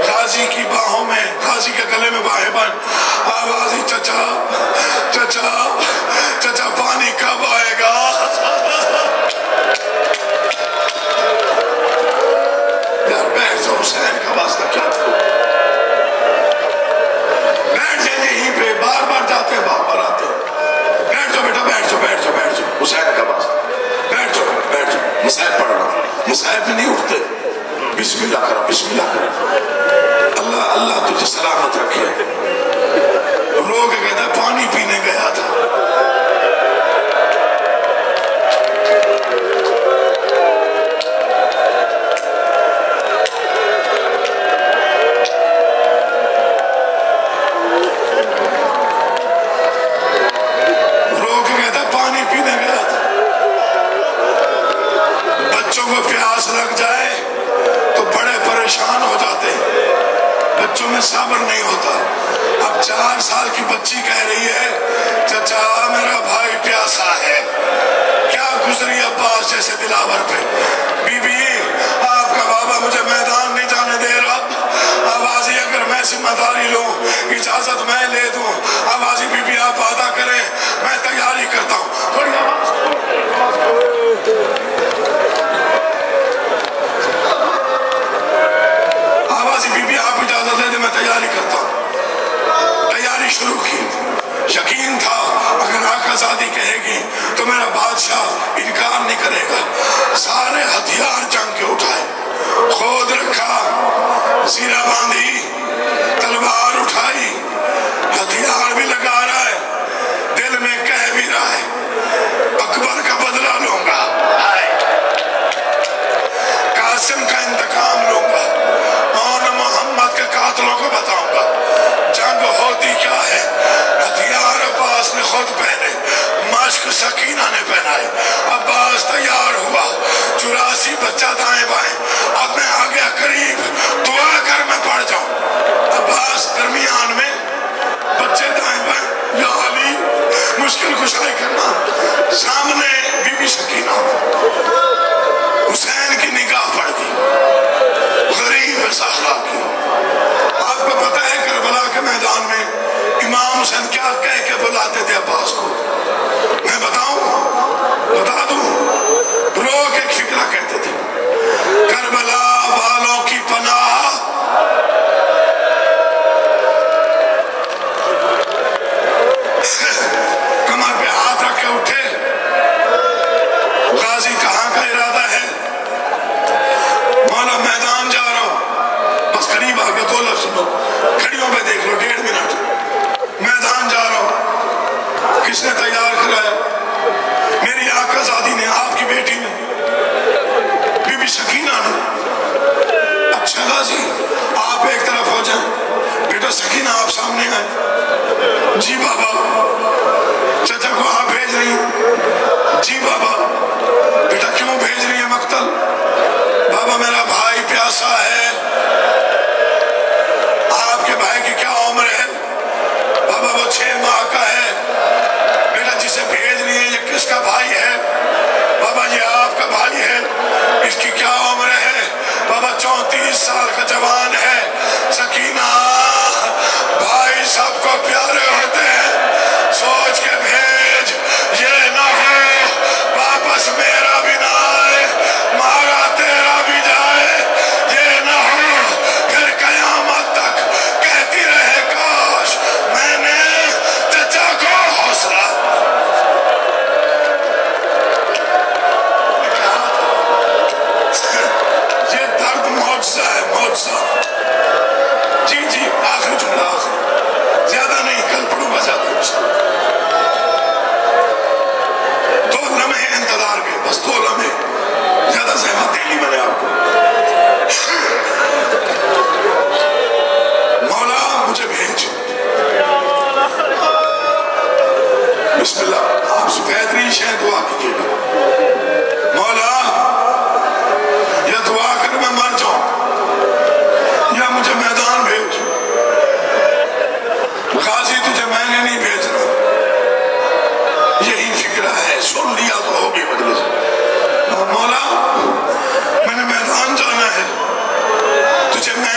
غازی کی باہوں میں غازی کے گلے میں باہیں بن آوازی چچا چچا چچا پانی کب آئے گا یار بیٹھ جاؤ حسین کا واسطہ کیا بیٹھ جائیں یہیں پہ بار بار جاتے ہیں بار بار آتے ہیں بیٹھ جاؤ بیٹا بیٹھ جاؤ بیٹھ جاؤ بیٹھ جاؤ حسین کا واسطہ بیٹھ جاؤ بیٹھ جاؤ مصائب پڑھ رہا ہوں مصائب میں نہیں اٹھتے بسم اللہ کرو بسم اللہ کرو اللہ اللہ تجھے سلامت رکھے رو کے کہتا ہے پانی پینے گیا تھا بچوں میں صبر نہیں ہوتا اب 4 سال کی بچی کہہ رہی ہے چچا میرا بھائی پیاسا ہے کیا گزری عباس جیسے دلاور پہ بی بی آپ کا بابا مجھے میدان نہیں جانے دے رب آوازی اگر میں ذمہ داری لوں اجازت میں لے دوں آوازی بی بی آپ وعدہ کریں میں تیاری کرتا ہوں تھوڑی آوازی بی بی آپ اجازت لے دیں میں تیاری کرتا ہوں تیاری شروع کی یقین تھا اگر آقا زادی کہے گی تو میرا بادشاہ انکار نہیں کرے گا سارے ہتھیار جنگ کے اٹھائے خود رکھا زیرہ باندھی تلوار اٹھائی ہتھیار بھی لگا رہا ہے دل میں کہہ بھی رہا ہے اکبر کا بدلہ لوں گا قاسم کا انتقام لوں گا محمد کے قاتلوں کو بتاؤں گا جنگ ہوتی کیا ہے ہتھیار عباس نے خود پہنے مشق سکینہ نے پہنائے عباس تیار ہوا 84 بچہ دائیں بائیں اب میں آ گیا قریب دعا کر میں پڑ جاؤں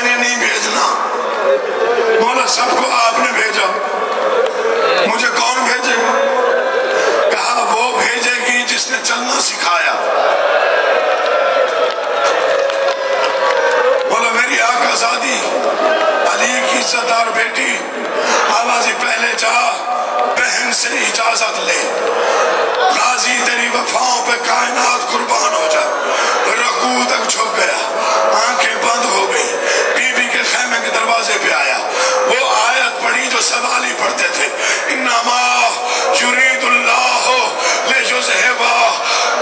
میں نے نہیں بھیجنا، مولا سب کو آپ نے بھیجا، مجھے کون بھیجے گا؟ کہا وہ بھیجے گی جس نے چلنا سکھایا۔ مولا میری آقا زادی علی کی عزت دار بیٹی آوازی پہلے جا بہن سے اجازت لے، غازی تیری وفاؤں پہ کائنات قربان ہو جا۔ رکوع تک جھک گیا، آنکھیں بند ہو گئی، بی بی کے خیمے کے دروازے پہ آیا، وہ آیت پڑھی جو سوالی پڑھتے تھے، انما یرید اللہ لیذہب۔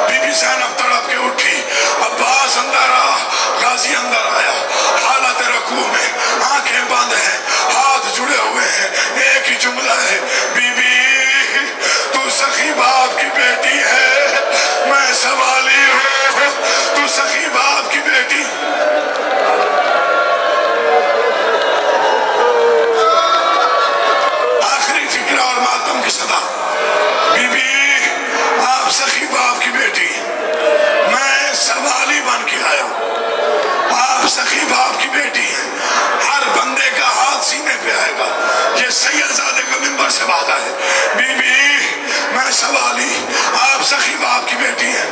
بی بی زینب تڑپ کے اٹھی، عباس اندر آ، غازی اندر آیا، حالت رکوع میں، آنکھیں بند ہیں، ہاتھ جڑے ہوئے ہیں، ایک ہی جملہ ہے، بی بی تو سخی باپ کی بیٹی ہے، میں سوالی ہوں، تو سخی باپ کی بیٹی۔ آخری فکرہ اور ماتم کی صدا، بی بی آپ سخی باپ کی بیٹی، میں سوالی بن کے آیا ہوں، آپ سخی باپ کی بیٹی ہیں، ہر بندے کا ہاتھ سینے پہ آئے گا، یہ سید زادے کا منبر سے وعدہ ہے، بی بی میں سوالی، آپ سخی باپ کی بیٹی ہیں،